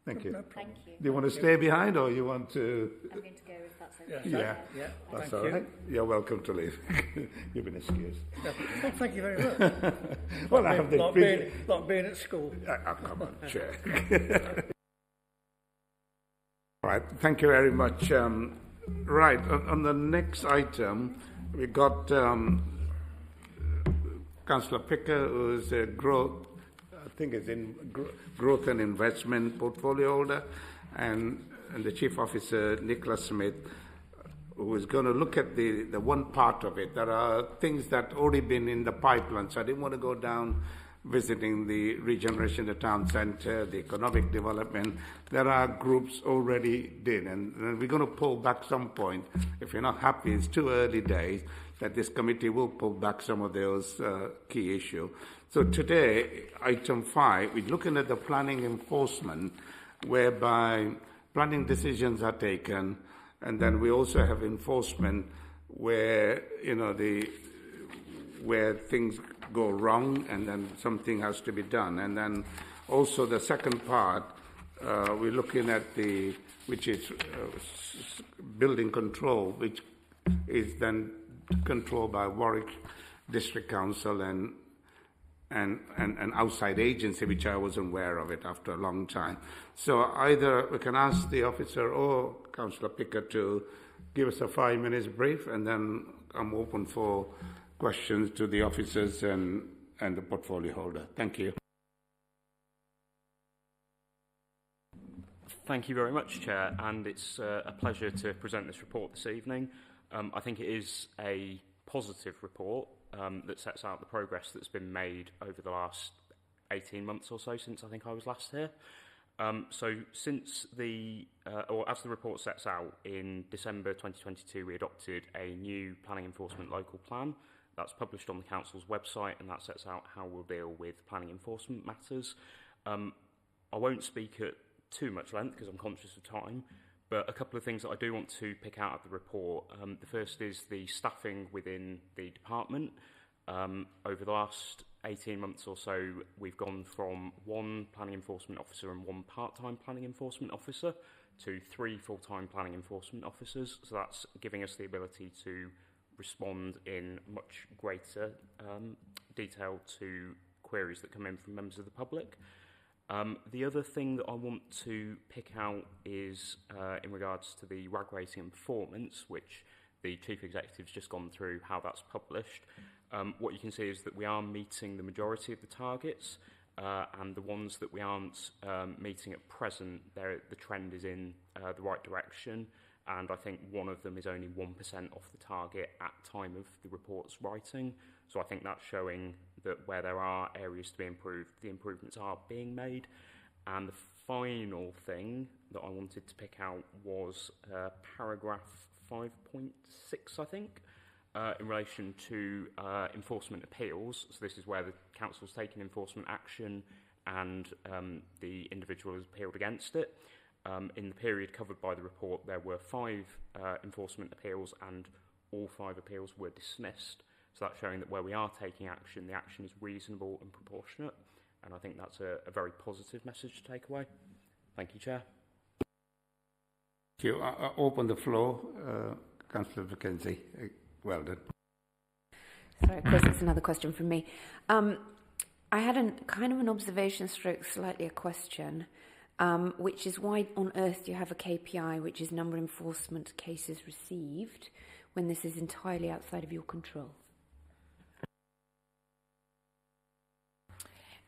[SPEAKER 1] Thank you.
[SPEAKER 3] Thank you.
[SPEAKER 1] Do you want to stay behind, or you want to?
[SPEAKER 3] I'm going to go if that's okay.
[SPEAKER 2] Yeah.
[SPEAKER 1] That's
[SPEAKER 2] Thank
[SPEAKER 1] all
[SPEAKER 2] you.
[SPEAKER 1] right. You're welcome to leave. You've been excused.
[SPEAKER 2] Well, thank you very much.
[SPEAKER 1] Well, I have the
[SPEAKER 2] Like being at school.
[SPEAKER 1] come on, Chair. All right, thank you very much. Right, on the next item, we got Councillor Picker, who's a growth and investment portfolio holder, and the Chief Officer, Nicholas Smith, who is going to look at the one part of it. There are things that already been in the pipeline, so I didn't want to go down visiting the regeneration of the town centre, the economic development. There are groups already did, and we're going to pull back some point. If you're not happy, it's too early days, that this committee will pull back some of those key issues. So today, item 5, we're looking at the planning enforcement, whereby planning decisions are taken, and then we also have enforcement where, where things go wrong and then something has to be done. And then also the second part, we're looking at which is building control, which is then controlled by Warwick District Council and outside agency, which I wasn't aware of it after a long time. So either we can ask the officer or Councillor Picker to give us a 5 minutes brief, and then I'm open for questions to the officers and the portfolio holder. Thank you.
[SPEAKER 10] Thank you very much, Chair, and it's a pleasure to present this report this evening. I think it is a positive report that sets out the progress that's been made over the last 18 months or so since I think I was last here. So since as the report sets out, in December 2022 we adopted a new planning enforcement local plan that's published on the Council's website, and that sets out how we'll deal with planning enforcement matters. I won't speak at too much length because I'm conscious of time, but a couple of things that I do want to pick out of the report. The first is the staffing within the department. Over the last 18 months or so, we've gone from 1 planning enforcement officer and 1 part-time planning enforcement officer to 3 full-time planning enforcement officers. So that's giving us the ability to respond in much greater detail to queries that come in from members of the public. The other thing that I want to pick out is in regards to the RAG rating and performance, which the Chief Executive's just gone through how that's published. What you can see is that we are meeting the majority of the targets, and the ones that we aren't meeting at present, the trend is in the right direction, and I think one of them is only 1% off the target at time of the report's writing. So I think that's showing that where there are areas to be improved, the improvements are being made. And the final thing that I wanted to pick out was paragraph 5.6, I think, in relation to enforcement appeals. So this is where the council's taken enforcement action and the individual has appealed against it. In the period covered by the report, there were 5 enforcement appeals and all 5 appeals were dismissed. So that's showing that where we are taking action, the action is reasonable and proportionate. And I think that's a very positive message to take away. Thank you, Chair.
[SPEAKER 1] Thank you. I open the floor. Councillor Mackenzie. Well done.
[SPEAKER 4] Sorry, of course, it's another question from me. I had kind of an observation stroke, slightly a question, which is why on earth do you have a KPI, which is number of enforcement cases received, when this is entirely outside of your control?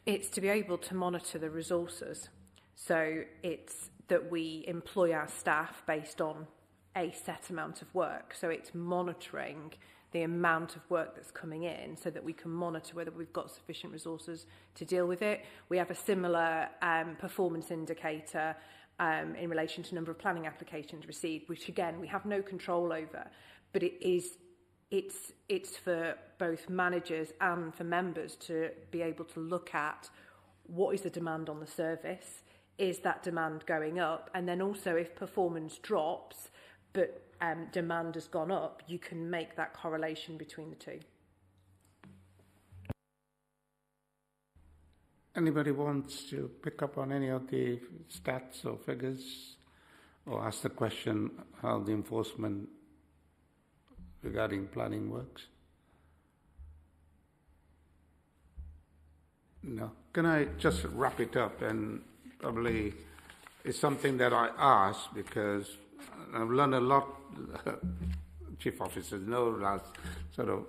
[SPEAKER 11] It's to be able to monitor the resources. So it's that we employ our staff based on a set amount of work. So it's monitoring the amount of work that's coming in so that we can monitor whether we've got sufficient resources to deal with it. We have a similar performance indicator in relation to number of planning applications received, which again, we have no control over, but it's for both managers and for members to be able to look at what is the demand on the service, is that demand going up, and then also if performance drops but demand has gone up, you can make that correlation between the two.
[SPEAKER 1] Anybody wants to pick up on any of the stats or figures or ask the question how the enforcement regarding planning works? No. Can I just wrap it up? And probably it's something that I asked because I've learned a lot. Chief officers know last sort of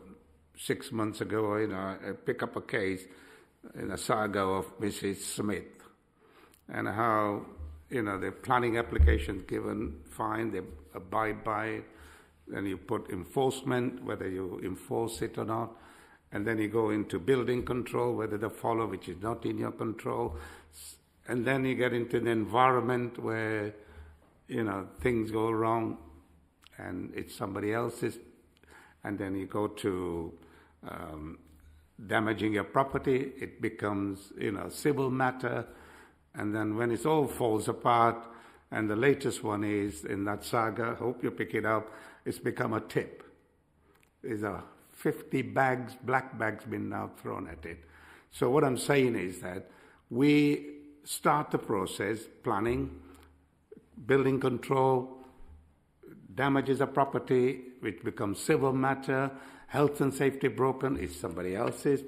[SPEAKER 1] 6 months ago, I pick up a case in a saga of Mrs. Smith and how, the planning application given, fine, they abide by it. Then you put enforcement, whether you enforce it or not. And then you go into building control, whether they follow, which is not in your control. And then you get into the environment where, things go wrong and it's somebody else's. And then you go to damaging your property. It becomes, civil matter. And then when it all falls apart, and the latest one is in that saga, hope you pick it up, it's become a tip. There's 50 bags, black bags been now thrown at it. So what I'm saying is that we start the process, planning, building control, damages of property, which becomes civil matter, health and safety broken, it's somebody else's,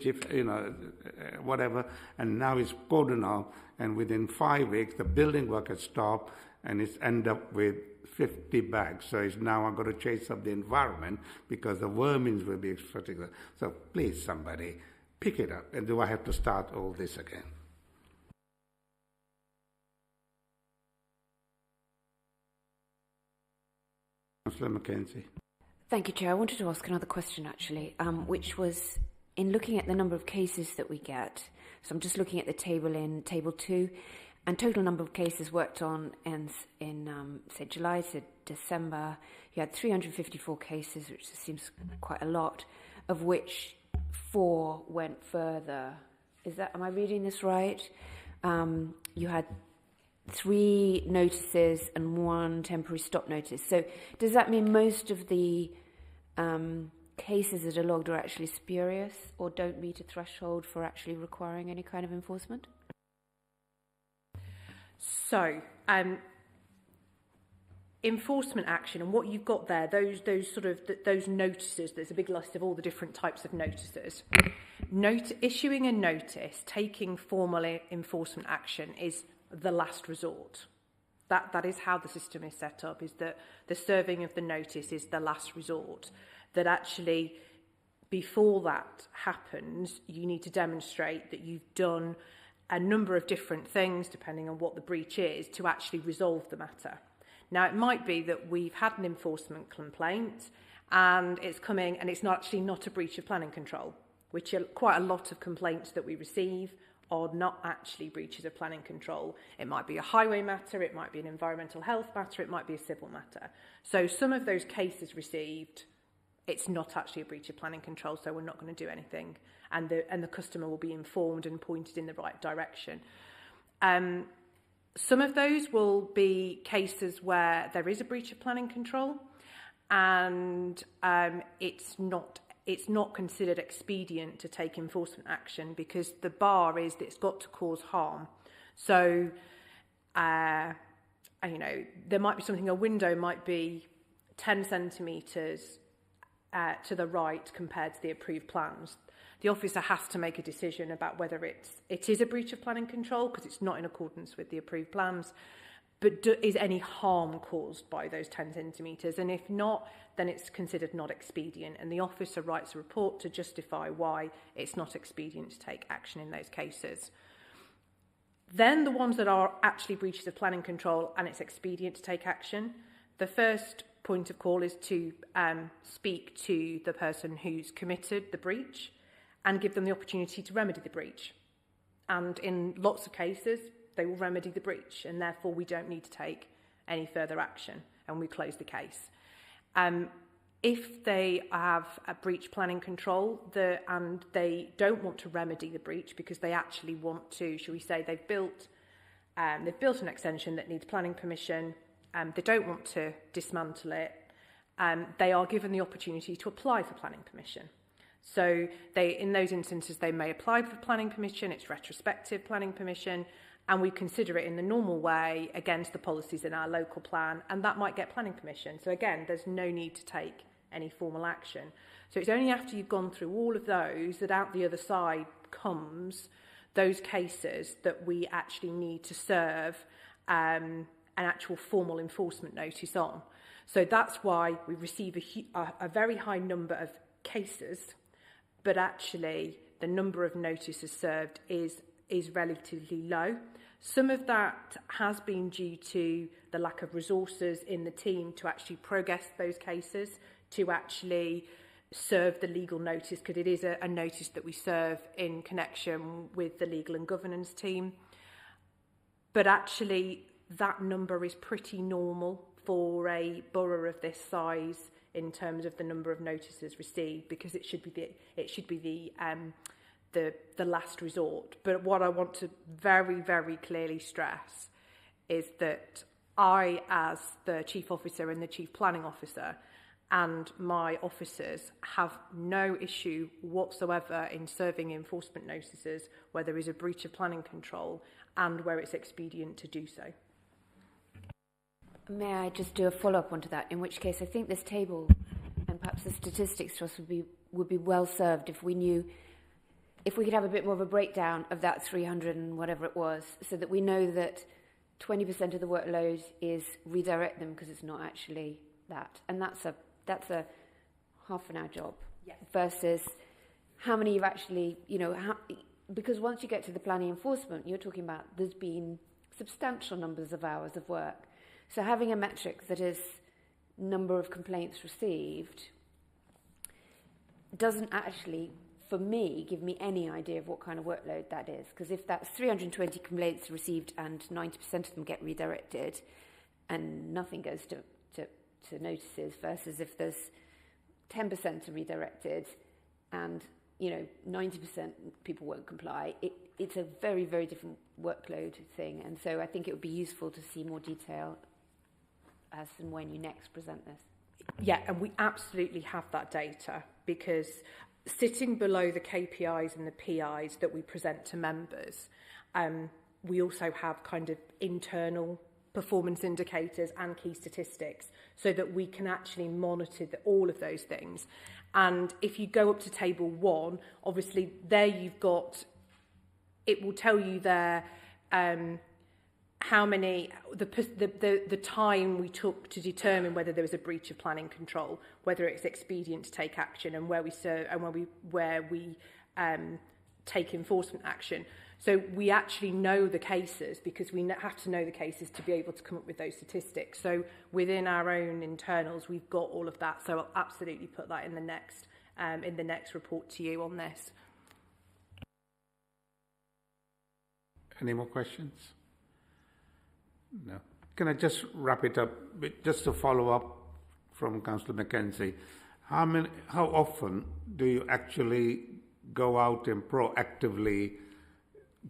[SPEAKER 1] whatever, and now it's cordoned off, and within 5 weeks, the building work has stopped, and it's end up with 50 bags. So it's now I'm going to chase up the environment because the vermins will be exploiting it. So please, somebody, pick it up. And do I have to start all this again? Councillor Mackenzie.
[SPEAKER 4] Thank you, Chair. I wanted to ask another question, actually, which was in looking at the number of cases that we get. So I'm just looking at the table in Table 2, and total number of cases worked on in say, July to December. You had 354 cases, which seems quite a lot, of which 4 went further. Am I reading this right? You had 3 notices and 1 temporary stop notice. So does that mean most of the cases that are logged are actually spurious or don't meet a threshold for actually requiring any kind of enforcement?
[SPEAKER 11] So, enforcement action, and what you've got there, those notices, there's a big list of all the different types of notices. Issuing a notice, taking formal enforcement action is the last resort. That is how the system is set up, is that the serving of the notice is the last resort. That actually, before that happens, you need to demonstrate that you've done a number of different things, depending on what the breach is, to actually resolve the matter. Now, it might be that we've had an enforcement complaint and it's coming and it's not a breach of planning control, which are quite a lot of complaints that we receive are not actually breaches of planning control. It might be a highway matter, it might be an environmental health matter, it might be a civil matter. So some of those cases received, it's not actually a breach of planning control, so we're not going to do anything. And the customer will be informed and pointed in the right direction. Some of those will be cases where there is a breach of planning control and it's not considered expedient to take enforcement action because the bar is that it's got to cause harm. So, there might be something, a window might be 10 centimetres to the right compared to the approved plans. The officer has to make a decision about whether it is a breach of planning control because it's not in accordance with the approved plans, but is any harm caused by those 10 centimetres? And if not, then it's considered not expedient. And the officer writes a report to justify why it's not expedient to take action in those cases. Then the ones that are actually breaches of planning control and it's expedient to take action, the first point of call is to speak to the person who's committed the breach and give them the opportunity to remedy the breach. And in lots of cases, they will remedy the breach, and therefore we don't need to take any further action, and we close the case. If they have a breach planning control and they don't want to remedy the breach because they actually want to, shall we say, they've built an extension that needs planning permission, they don't want to dismantle it, they are given the opportunity to apply for planning permission. So in those instances, they may apply for planning permission, it's retrospective planning permission, and we consider it in the normal way against the policies in our local plan, and that might get planning permission. So again, there's no need to take any formal action. So it's only after you've gone through all of those that out the other side comes those cases that we actually need to serve an actual formal enforcement notice on. So that's why we receive a very high number of cases, but actually the number of notices served is relatively low. Some of that has been due to the lack of resources in the team to actually progress those cases, to actually serve the legal notice, because it is a notice that we serve in connection with the legal and governance team. But actually, that number is pretty normal for a borough of this size in terms of the number of notices received, because it should be the last resort. But what I want to very, very clearly stress is that I, as the Chief Officer and the Chief Planning Officer, and my officers have no issue whatsoever in serving enforcement notices where there is a breach of planning control and where it's expedient to do so.
[SPEAKER 4] May I just do a follow-up onto that, in which case I think this table and perhaps the statistics trust would be well served if we could have a bit more of a breakdown of that 300 and whatever it was, so that we know that 20% of the workload is redirect them because it's not actually that. And that's a half an hour job.
[SPEAKER 11] Yes.
[SPEAKER 4] Versus how many you've actually, because once you get to the planning enforcement, you're talking about there's been substantial numbers of hours of work. So having a metric that is number of complaints received doesn't actually, for me, give me any idea of what kind of workload that is. Because if that's 320 complaints received and 90% of them get redirected and nothing goes to notices, versus if there's 10% are redirected and 90% people won't comply, it's a very, very different workload thing. And so I think it would be useful to see more detail as and when you next present this.
[SPEAKER 11] Yeah, and we absolutely have that data, because sitting below the KPIs and the PIs that we present to members, we also have kind of internal performance indicators and key statistics so that we can actually monitor all of those things. And if you go up to table 1, obviously there you've got, it will tell you there how many, the time we took to determine whether there was a breach of planning control, whether it's expedient to take action, and where we serve, and where we take enforcement action. So we actually know the cases, because we have to know the cases to be able to come up with those statistics. So within our own internals, we've got all of that. So I'll absolutely put that in the next report to you on this.
[SPEAKER 1] Any more questions? No. Can I just wrap it up with just to follow up from Councillor Mackenzie? How often do you actually go out and proactively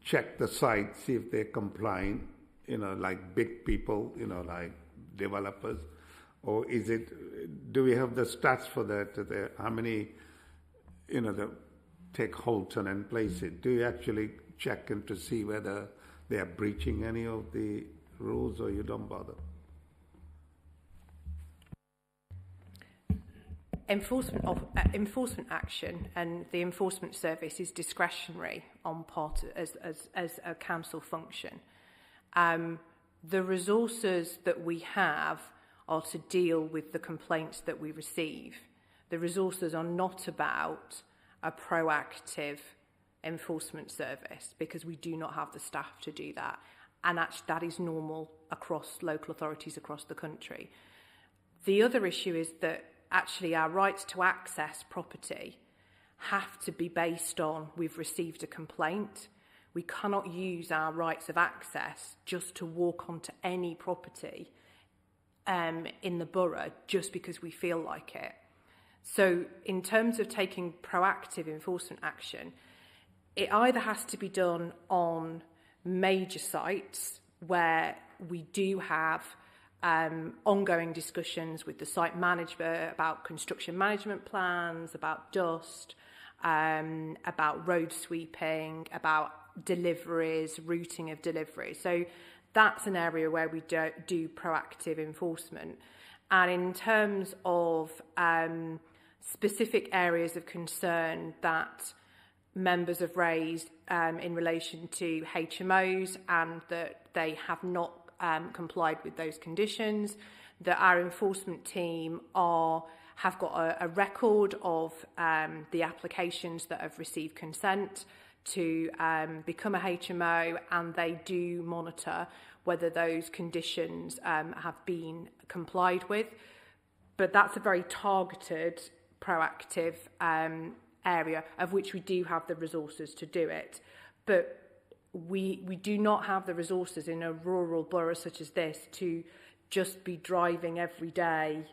[SPEAKER 1] check the site, see if they're complying, like big people, like developers? Or do we have the stats for that? How many, take Holton and place it? Do you actually check in to see whether they are breaching any of the rules, or you don't bother?
[SPEAKER 11] Enforcement action and the enforcement service is discretionary on part as a council function. The resources that we have are to deal with the complaints that we receive. The resources are not about a proactive enforcement service, because we do not have the staff to do that. And actually that is normal across local authorities across the country. The other issue is that actually our rights to access property have to be based on we've received a complaint. We cannot use our rights of access just to walk onto any property in the borough just because we feel like it. So in terms of taking proactive enforcement action, it either has to be done on major sites where we do have ongoing discussions with the site manager about construction management plans, about dust, about road sweeping, about deliveries, routing of deliveries. So that's an area where we do proactive enforcement. And in terms of specific areas of concern that members have raised in relation to HMOs, and that they have not complied with those conditions, that our enforcement team have got a record of the applications that have received consent to become a HMO, and they do monitor whether those conditions have been complied with. But that's a very targeted, proactive area of which we do have the resources to do it. But we do not have the resources in a rural borough such as this to just be driving every day,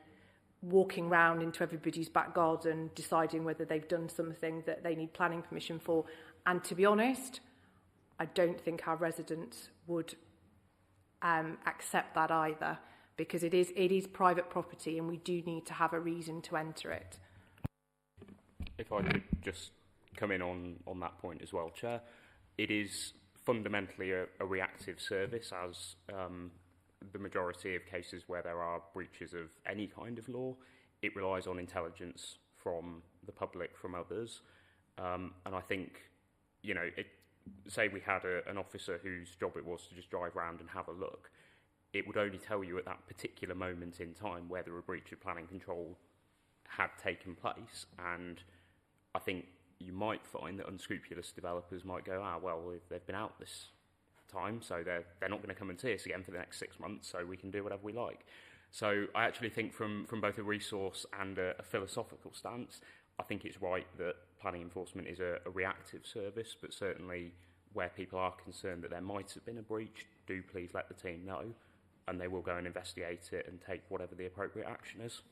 [SPEAKER 11] walking round into everybody's back garden, deciding whether they've done something that they need planning permission for. And to be honest, I don't think our residents would accept that either, because it is private property and we do need to have a reason to enter it.
[SPEAKER 10] If I could just come in on that point as well, Chair. It is fundamentally a reactive service, as the majority of cases where there are breaches of any kind of law, it relies on intelligence from the public, from others. And I think, say we had an officer whose job it was to just drive around and have a look, it would only tell you at that particular moment in time whether a breach of planning control had taken place. And I think you might find that unscrupulous developers might go, well, they've been out this time, so they're not going to come and see us again for the next 6 months, so we can do whatever we like. So I actually think from both a resource and a philosophical stance, I think it's right that planning enforcement is a reactive service, but certainly where people are concerned that there might have been a breach, do please let the team know, and they will go and investigate it and take whatever the appropriate action is.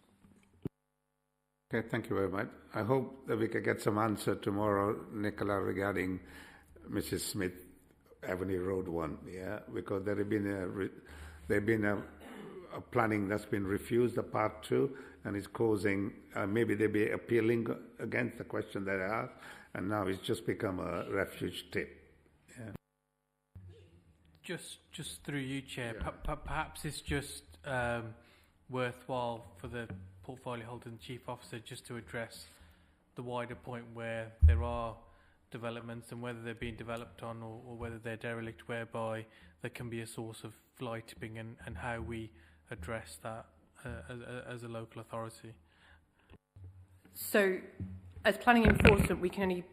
[SPEAKER 1] Okay, thank you very much. I hope that we can get some answer tomorrow, Nicola, regarding Mrs. Smith Avenue Road 1, because there have been a planning that's been refused, a part 2, and it's causing, maybe they'll be appealing against the question that I asked, and now it's just become a refuge tip. Yeah.
[SPEAKER 12] Just through you, Chair, perhaps it's just worthwhile for the portfolio holder and chief officer just to address the wider point where there are developments and whether they're being developed on or whether they're derelict, whereby there can be a source of fly tipping, and how we address that as a local authority.
[SPEAKER 11] So, as planning enforcement, we can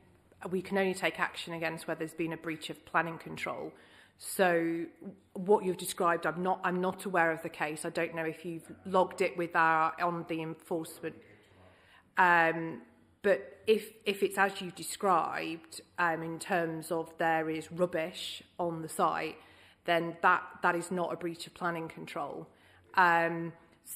[SPEAKER 11] only take action against where there's been a breach of planning control. So, what you've described, I'm not aware of the case. I don't know if you've logged it with on the enforcement. But if it's as you described, in terms of there is rubbish on the site, then that is not a breach of planning control.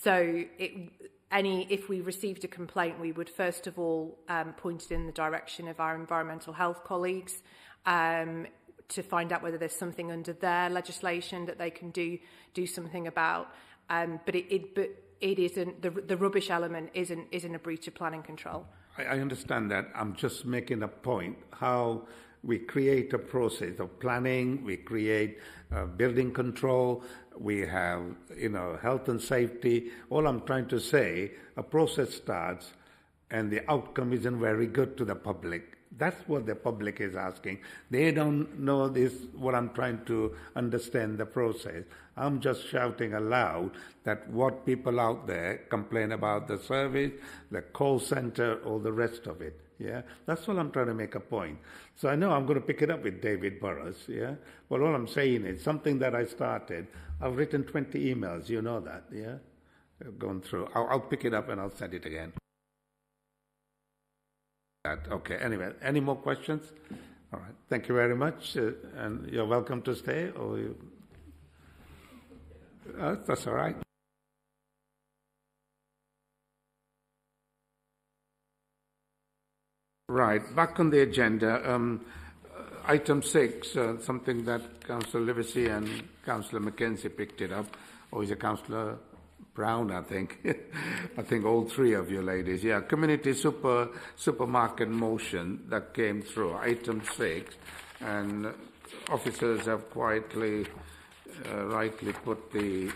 [SPEAKER 11] If we received a complaint, we would first of all point it in the direction of our environmental health colleagues to find out whether there's something under their legislation that they can do something about. But it isn't, the rubbish element isn't a breach of planning control.
[SPEAKER 1] I understand that. I'm just making a point how we create a process of planning, we create building control, we have, health and safety. All I'm trying to say, a process starts and the outcome isn't very good to the public. That's what the public is asking. They don't know what I'm trying to understand the process. I'm just shouting aloud that what people out there complain about the service, the call center, or the rest of it. Yeah, that's what I'm trying to make a point. So I know I'm going to pick it up with David Burrows. Yeah, but all I'm saying is something that I started. I've written 20 emails. You know that. Yeah, I've gone through. I'll pick it up and I'll send it again. Okay. Anyway, any more questions? All right. Thank you very much, and you're welcome to stay. That's all right. Right, back on the agenda, item 6, something that Councillor Livesey and Councillor Mackenzie picked it up, or is it Councillor Brown, I think. I think all three of you ladies. Yeah, community supermarket motion that came through, item 6, and officers have quietly, rightly put the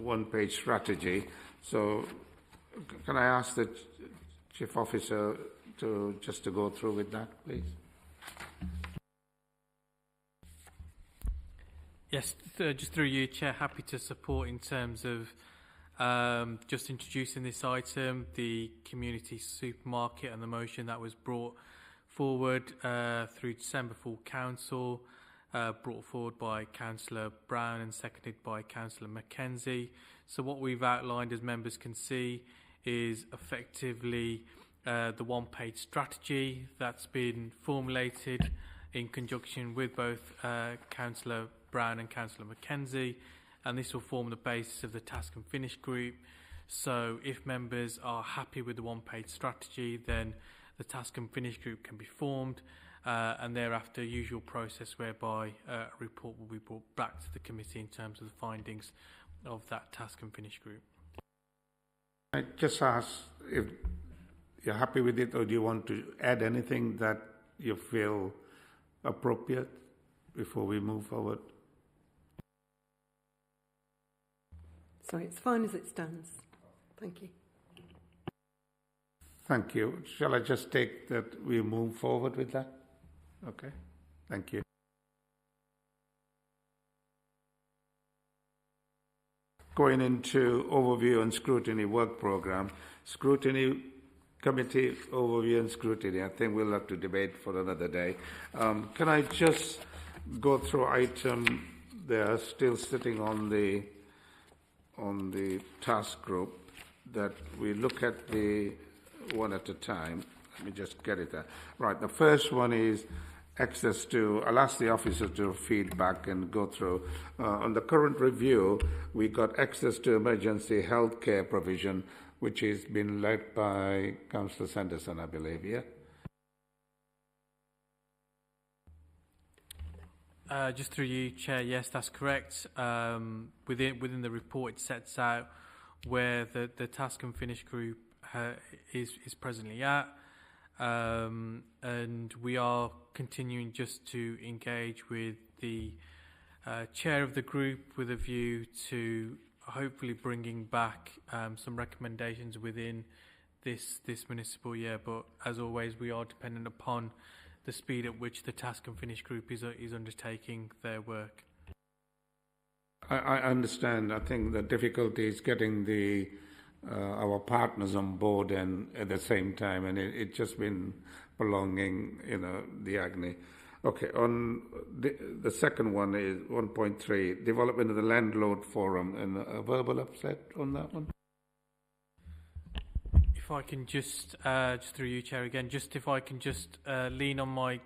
[SPEAKER 1] one-page strategy. So can I ask the Chief Officer to go through with that, please?
[SPEAKER 12] Yes, just through you, Chair, happy to support in terms of just introducing this item, the community supermarket, and the motion that was brought forward through December Full Council, brought forward by Councillor Brown and seconded by Councillor Mackenzie. So what we've outlined, as members can see, is effectively the one-page strategy that's been formulated in conjunction with both Councillor Brown and Councillor Mackenzie, and this will form the basis of the task and finish group. So if members are happy with the one-page strategy, then the task and finish group can be formed, and thereafter usual process whereby a report will be brought back to the committee in terms of the findings of that task and finish group.
[SPEAKER 1] I just ask if you're happy with it, or do you want to add anything that you feel appropriate before we move forward?
[SPEAKER 7] So it's fine as it stands. Thank you.
[SPEAKER 1] Thank you. Shall I just take that we move forward with that? Okay. Thank you. Going into overview and scrutiny work program. Scrutiny committee overview and scrutiny. I think we'll have to debate for another day. Can I just go through item there, still sitting on the task group, that we look at the one at a time. Let me just get it there. Right, the first one is access to, I'll ask the officers to feedback and go through. On the current review, we got access to emergency health care provision, which has been led by Councillor Sanderson, I believe, yeah?
[SPEAKER 12] Just through you, Chair, yes, that's correct. Within the report, it sets out where the task and finish group is presently at, and we are continuing just to engage with the chair of the group with a view to hopefully bringing back some recommendations within this municipal year. But as always, we are dependent upon the speed at which the Task and Finish group is undertaking their work.
[SPEAKER 1] I understand. I think the difficulty is getting our partners on board and at the same time, and it's just been prolonging, the agony. Okay, on the second one is 1.3, development of the landlord forum, and a verbal upset on that one.
[SPEAKER 12] If I can just through you, Chair, again, if I can lean on my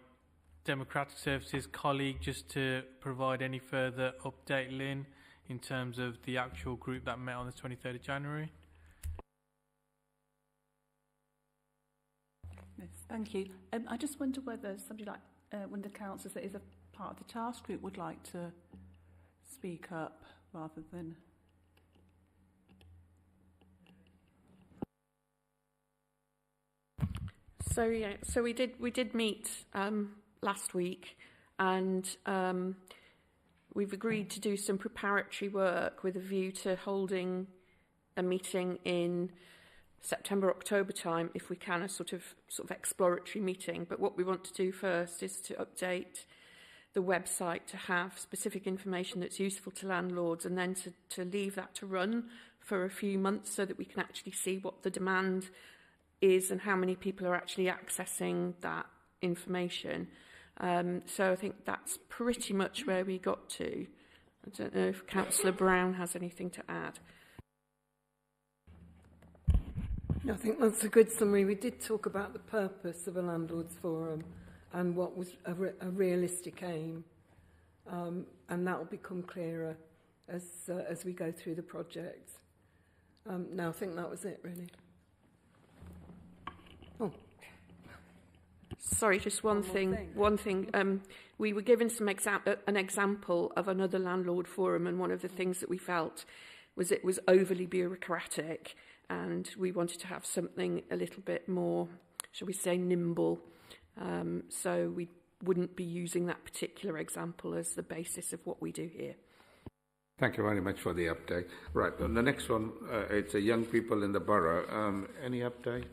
[SPEAKER 12] Democratic Services colleague just to provide any further update, Lynn, in terms of the actual group that met on the 23rd of January.
[SPEAKER 13] Yes, thank you. I just wonder whether somebody like one of the councillors that is a part of the task group would like to speak up rather than...
[SPEAKER 5] So we did meet last week, and we've agreed to do some preparatory work with a view to holding a meeting in September, October time, if we can, a sort of exploratory meeting. But what we want to do first is to update the website to have specific information that's useful to landlords, and then to leave that to run for a few months so that we can actually see what the demand is and how many people are actually accessing that information. So I think that's pretty much where we got to. I don't know if Councillor Brown has anything to add.
[SPEAKER 7] I think that's a good summary. We did talk about the purpose of a landlords forum and what was a realistic aim, and that will become clearer as we go through the project. No, I think that was it, really. Oh.
[SPEAKER 5] Sorry, just one thing. We were given an example of another landlord forum, and one of the things that we felt was it was overly bureaucratic, and we wanted to have something a little bit more, shall we say, nimble. So we wouldn't be using that particular example as the basis of what we do here.
[SPEAKER 1] Thank you very much for the update. Right, on the next one, it's young people in the borough. Any update?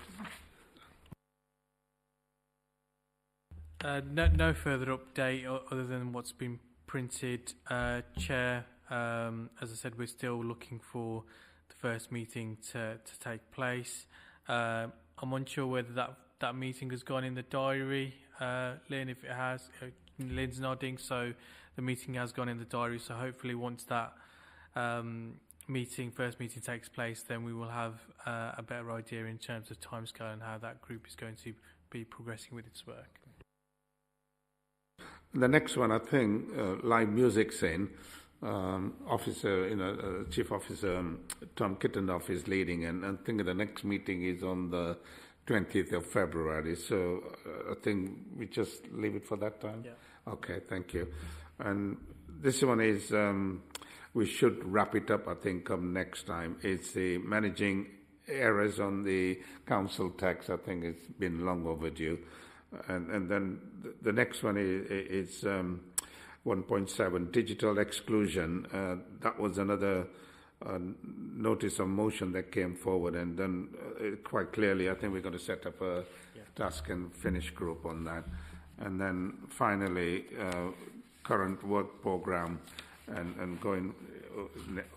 [SPEAKER 12] No further update other than what's been printed. Chair, as I said, we're still looking for the first meeting to take place. I'm unsure whether that meeting has gone in the diary. Lynn, if it has, Lynn's nodding, so the meeting has gone in the diary. So hopefully once that first meeting takes place, then we will have a better idea in terms of timescale and how that group is going to be progressing with its work.
[SPEAKER 1] The next one, I think, live music's in. Chief Officer Tom Kittendorf is leading, and I think the next meeting is on the 20th of February. So I think we just leave it for that time?
[SPEAKER 12] Yeah.
[SPEAKER 1] Okay, thank you. And this one is, we should wrap it up, I think, come next time. It's the managing errors on the council tax. I think it's been long overdue. And then the next one is 1.7, digital exclusion. That was another notice of motion that came forward, and then quite clearly I think we're going to set up a task and finish group on that. And then finally, current work program and going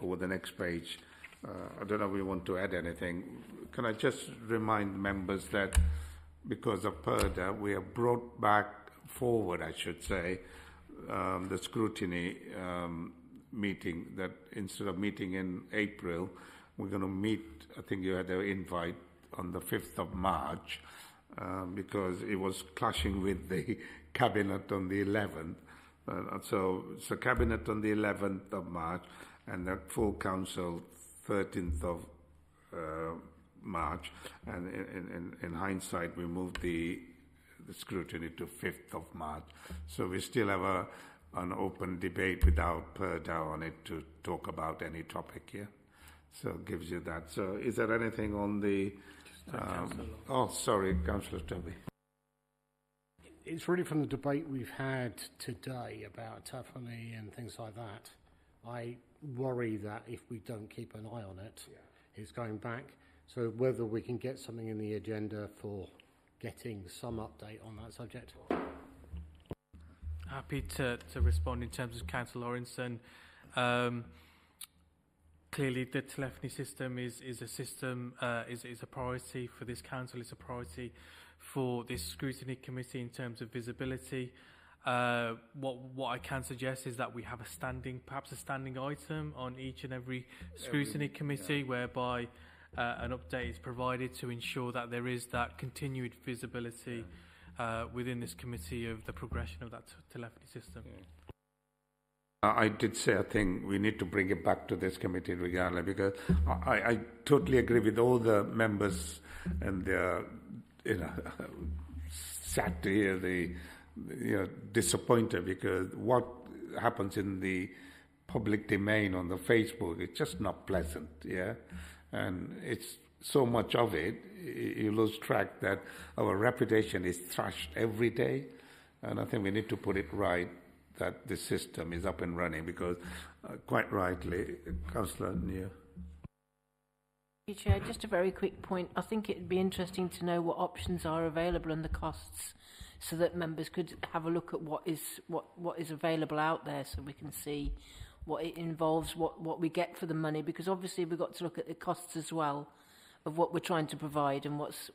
[SPEAKER 1] over the next page. I don't know if we want to add anything. Can I just remind members that because of PERDA, we have brought back forward, I should say, the scrutiny meeting, that instead of meeting in April, we're going to meet, I think you had an invite on the 5th of March, because it was clashing with the Cabinet on the 11th. So Cabinet on the 11th of March and the full Council 13th of March, and in hindsight we moved the scrutiny to 5th of March. So we still have an open debate without PERDA on it to talk about any topic here. So it gives you that. So is there anything on the... sorry, Councillor Toby.
[SPEAKER 9] It's really from the debate we've had today about Tiffany and things like that. I worry that if we don't keep an eye on it, it's going back. So whether we can get something in the agenda for getting some update on that subject.
[SPEAKER 12] Happy to respond in terms of Councillor Lawrenson. Clearly, the telephony system is a system, is a priority for this council. It's a priority for this scrutiny committee in terms of visibility. What I can suggest is that we have perhaps a standing item on each and every scrutiny committee, whereby an update is provided to ensure that there is that continued visibility within this committee of the progression of that telephony system.
[SPEAKER 1] I did say I think we need to bring it back to this committee regardless, because I totally agree with all the members, and they're sad to hear disappointed, because what happens in the public domain on the Facebook, it's just not pleasant, and it's so much of it, you lose track that our reputation is thrashed every day, and I think we need to put it right, that the system is up and running, because quite rightly, Councillor Nia.
[SPEAKER 14] Chair, just a very quick point. I think it would be interesting to know what options are available and the costs, so that members could have a look at what is available out there, so we can see what it involves, what we get for the money, because obviously we've got to look at the costs as well of what we're trying to provide and what's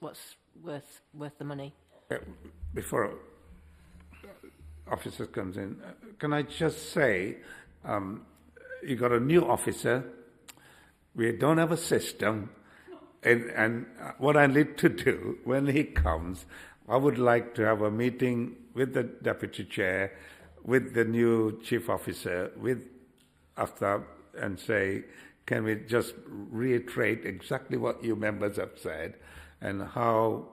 [SPEAKER 14] worth the money.
[SPEAKER 1] Before officer comes in, can I just say, you got a new officer, we don't have a system, and what I need to do when he comes, I would like to have a meeting with the deputy chair, with the new chief officer, with Aftab, and say, can we just reiterate exactly what you members have said and how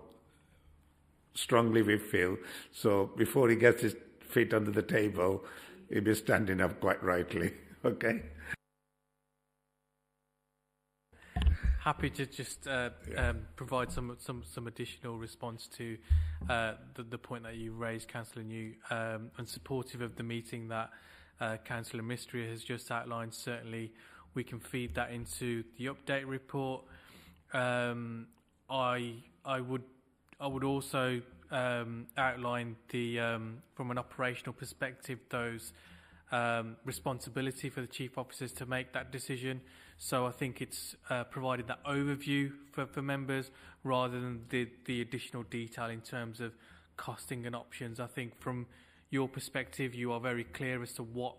[SPEAKER 1] strongly we feel, so before he gets his feet under the table, he'll be standing up quite rightly. Okay?
[SPEAKER 12] Happy to just provide some additional response to the point that you raised, Councillor New, and supportive of the meeting that Councillor Mystery has just outlined. Certainly, we can feed that into the update report. I would also outline the from an operational perspective those responsibility for the chief officers to make that decision. So I think it's provided that overview for members rather than the additional detail in terms of costing and options. I think from your perspective, you are very clear as to what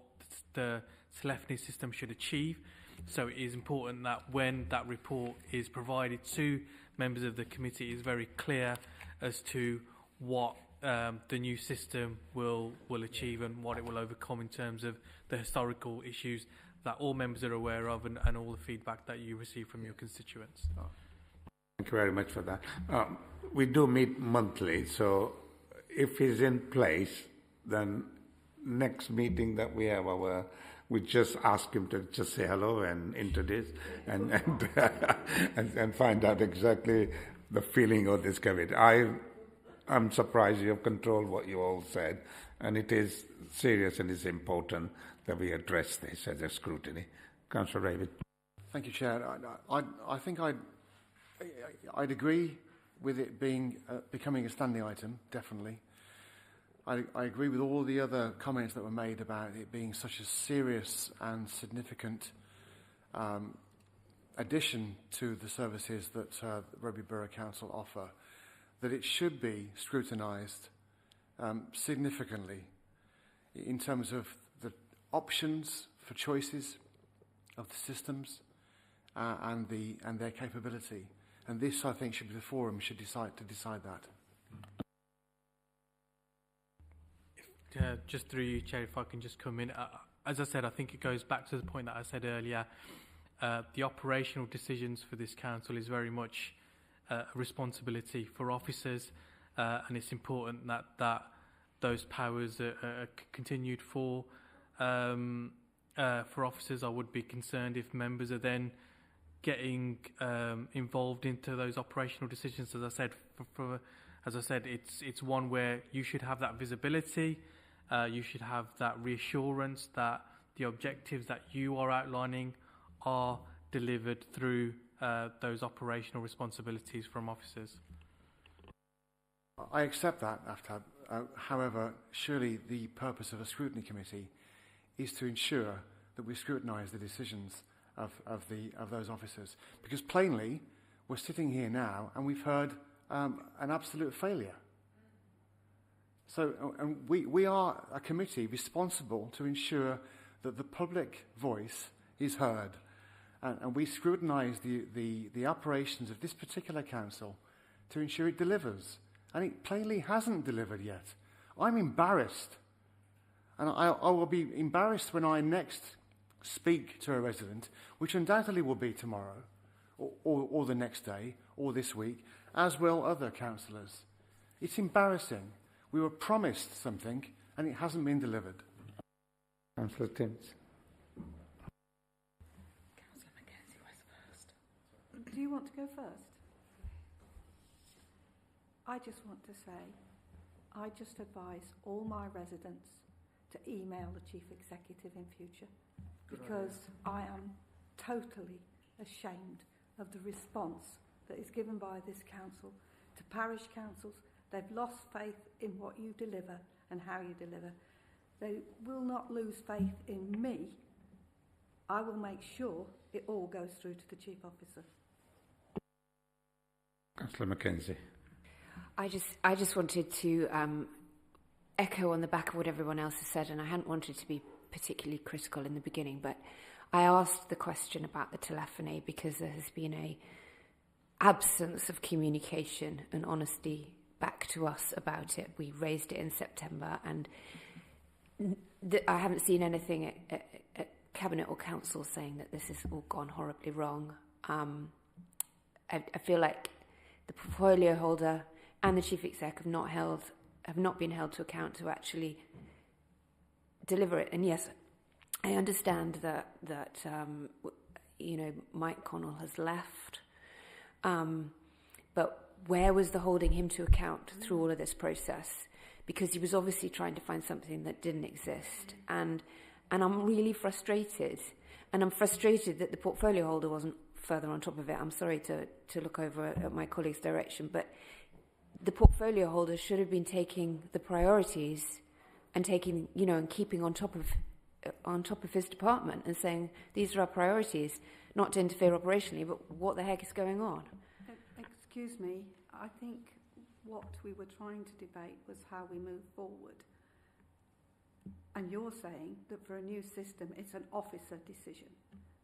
[SPEAKER 12] the telephony system should achieve. So it is important that when that report is provided to members of the committee, it is very clear as to what the new system will achieve and what it will overcome in terms of the historical issues that all members are aware of and all the feedback that you receive from your constituents.
[SPEAKER 1] Thank you very much for that. We do meet monthly, so if he's in place, then next meeting that we have, we just ask him to just say hello and introduce and find out exactly the feeling of this committee. I'm surprised you have controlled what you all said, and it is serious and it's important that we address this as a scrutiny. Councillor David.
[SPEAKER 8] Thank you, Chair. I think I'd agree with it being becoming a standing item, definitely. I agree with all the other comments that were made about it being such a serious and significant addition to the services that Rugby Borough Council offer, that it should be scrutinised significantly in terms of the options for choices of the systems and their capability. And this, I think, should be the forum should decide that.
[SPEAKER 12] Just through you, Chair, if I can just come in. As I said, I think it goes back to the point that I said earlier. The operational decisions for this council is very much a responsibility for officers, and it's important that those powers are continued for officers. I would be concerned if members are then getting involved into those operational decisions. As I said, it's one where you should have that visibility. You should have that reassurance that the objectives that you are outlining are delivered through those operational responsibilities from officers.
[SPEAKER 8] I accept that, Aftab. However, surely the purpose of a scrutiny committee is to ensure that we scrutinise the decisions of those officers. Because plainly, we're sitting here now and we've heard an absolute failure. So and we are a committee responsible to ensure that the public voice is heard. And we scrutinise the operations of this particular council to ensure it delivers. And it plainly hasn't delivered yet. I'm embarrassed. And I will be embarrassed when I next speak to a resident, which undoubtedly will be tomorrow, or the next day, or this week, as will other councillors. It's embarrassing. We were promised something, and it hasn't been delivered.
[SPEAKER 1] Councillor Timms.
[SPEAKER 13] Councillor Mackenzie was first. Do you want to go first? I just want to say, I just advise all my residents to email the Chief Executive in future, because I am totally ashamed of the response that is given by this council to parish councils. They've lost faith in what you deliver and how you deliver. They will not lose faith in me. I will make sure it all goes through to the Chief Officer.
[SPEAKER 1] Councillor Mackenzie.
[SPEAKER 4] I just wanted to echo on the back of what everyone else has said, and I hadn't wanted to be particularly critical in the beginning, but I asked the question about the telephony because there has been a absence of communication and honesty back to us about it. We raised it in September, and I haven't seen anything at Cabinet or Council saying that this has all gone horribly wrong. I feel like the portfolio holder and the Chief Exec have not been held to account to actually deliver it. And yes, I understand that Mike Connell has left, but where was the holding him to account through all of this process? Because he was obviously trying to find something that didn't exist, and I'm really frustrated, and I'm frustrated that the portfolio holder wasn't further on top of it. I'm sorry to look over at my colleague's direction, but the portfolio holder should have been taking the priorities and taking, and keeping on top of his department and saying, these are our priorities, not to interfere operationally, but what the heck is going on?
[SPEAKER 13] Excuse me, I think what we were trying to debate was how we move forward. And you're saying that for a new system, it's an officer decision,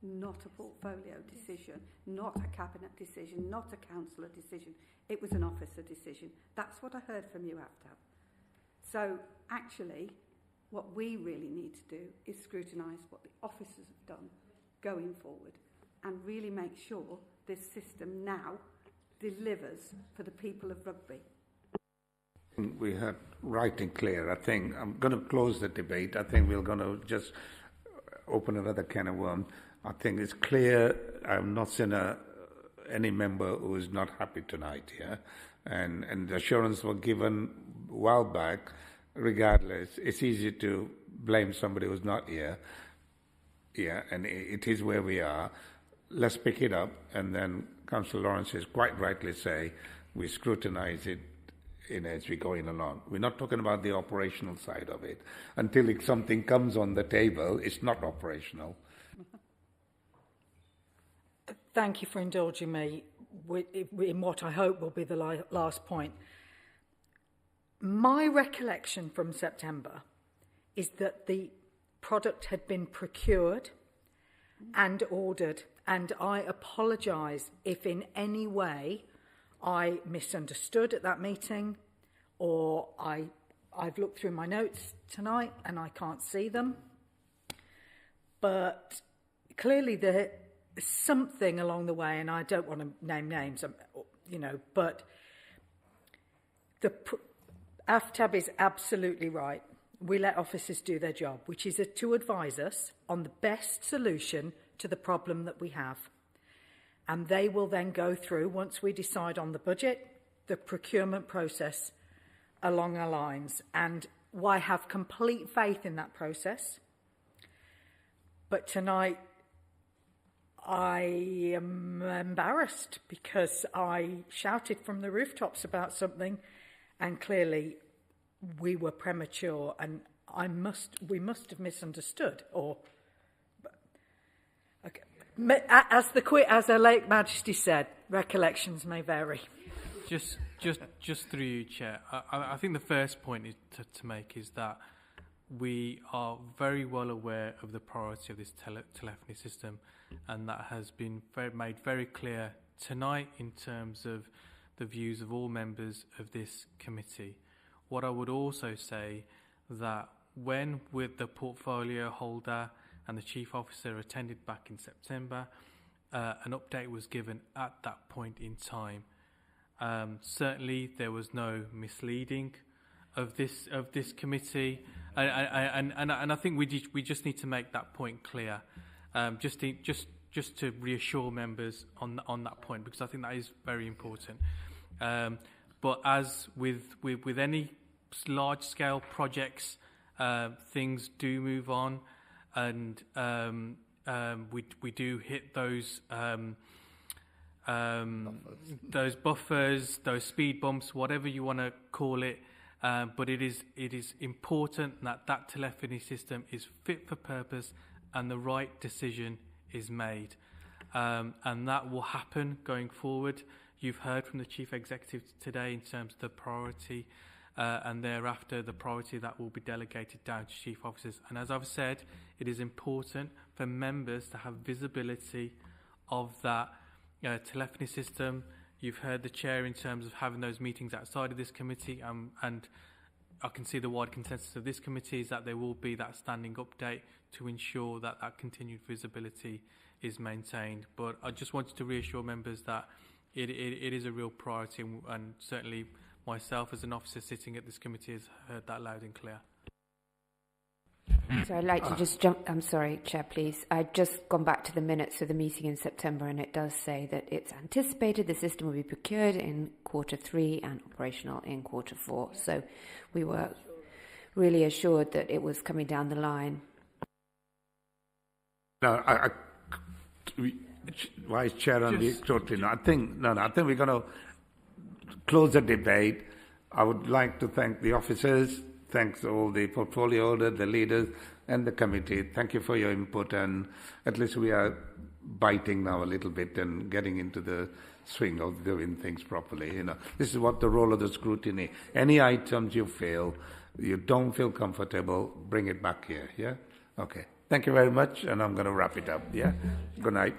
[SPEAKER 13] not a portfolio decision, not a cabinet decision, not a councillor decision. It was an officer decision. That's what I heard from you, Aftab. So actually, what we really need to do is scrutinise what the officers have done going forward and really make sure this system now delivers for the people of Rugby.
[SPEAKER 1] We had right and clear. I think I'm going to close the debate. I think we're going to just open another can of worms. I think it's clear. I've not seen any member who is not happy tonight here, and the assurance were given a while back. Regardless, it's easy to blame somebody who's not here. Yeah, and it is where we are. Let's pick it up, and then Councillor Lawrence is quite rightly say we scrutinise it as we're going along. We're not talking about the operational side of it. Until something comes on the table, it's not operational.
[SPEAKER 6] Thank you for indulging me in what I hope will be the last point. My recollection from September is that the product had been procured and ordered, and I apologise if in any way I misunderstood at that meeting, or I've looked through my notes tonight and I can't see them. But clearly there's something along the way, and I don't want to name names, but AFTAB is absolutely right. We let officers do their job, which is to advise us on the best solution to the problem that we have. And they will then go through, once we decide on the budget, the procurement process along our lines. And I have complete faith in that process. But tonight, I am embarrassed because I shouted from the rooftops about something, and clearly we were premature, and we must have misunderstood. Or, okay. As her late Majesty said, recollections may vary.
[SPEAKER 12] Just through you, Chair. I think the first point is to make is that we are very well aware of the priority of this telephony system, and that has been made very clear tonight in terms of the views of all members of this committee. What I would also say that when with the portfolio holder and the chief officer attended back in September, an update was given at that point in time. Certainly there was no misleading of this committee, and I think we just need to make that point clear, just to reassure members on that point, because I think that is very important. But as with any large scale projects, things do move on, and we do hit those buffers, those speed bumps, whatever you want to call it. But it is important that telephony system is fit for purpose and the right decision is made. And that will happen going forward. You've heard from the Chief Executive today in terms of the priority, and thereafter the priority that will be delegated down to Chief Officers. And as I've said, it is important for members to have visibility of that telephony system. You've heard the Chair in terms of having those meetings outside of this committee, and I can see the wide consensus of this committee is that there will be that standing update to ensure that that continued visibility is maintained. But I just wanted to reassure members that it is a real priority, and certainly myself as an officer sitting at this committee has heard that loud and clear.
[SPEAKER 4] So I'd like to just jump. I'm sorry, Chair, please. I've just gone back to the minutes of the meeting in September, and it does say that it's anticipated the system will be procured in Q3 and operational in Q4. So we were really assured that it was coming down the line.
[SPEAKER 1] No, Vice Chair on the scrutiny. I think we're going to close the debate. I would like to thank the officers. Thanks to all the portfolio holders, the leaders, and the committee. Thank you for your input, and at least we are biting now a little bit and getting into the swing of doing things properly. You know, this is what the role of the scrutiny. Any items you feel, you don't feel comfortable, bring it back here. Yeah. Okay. Thank you very much, and I'm going to wrap it up. Yeah. Good night.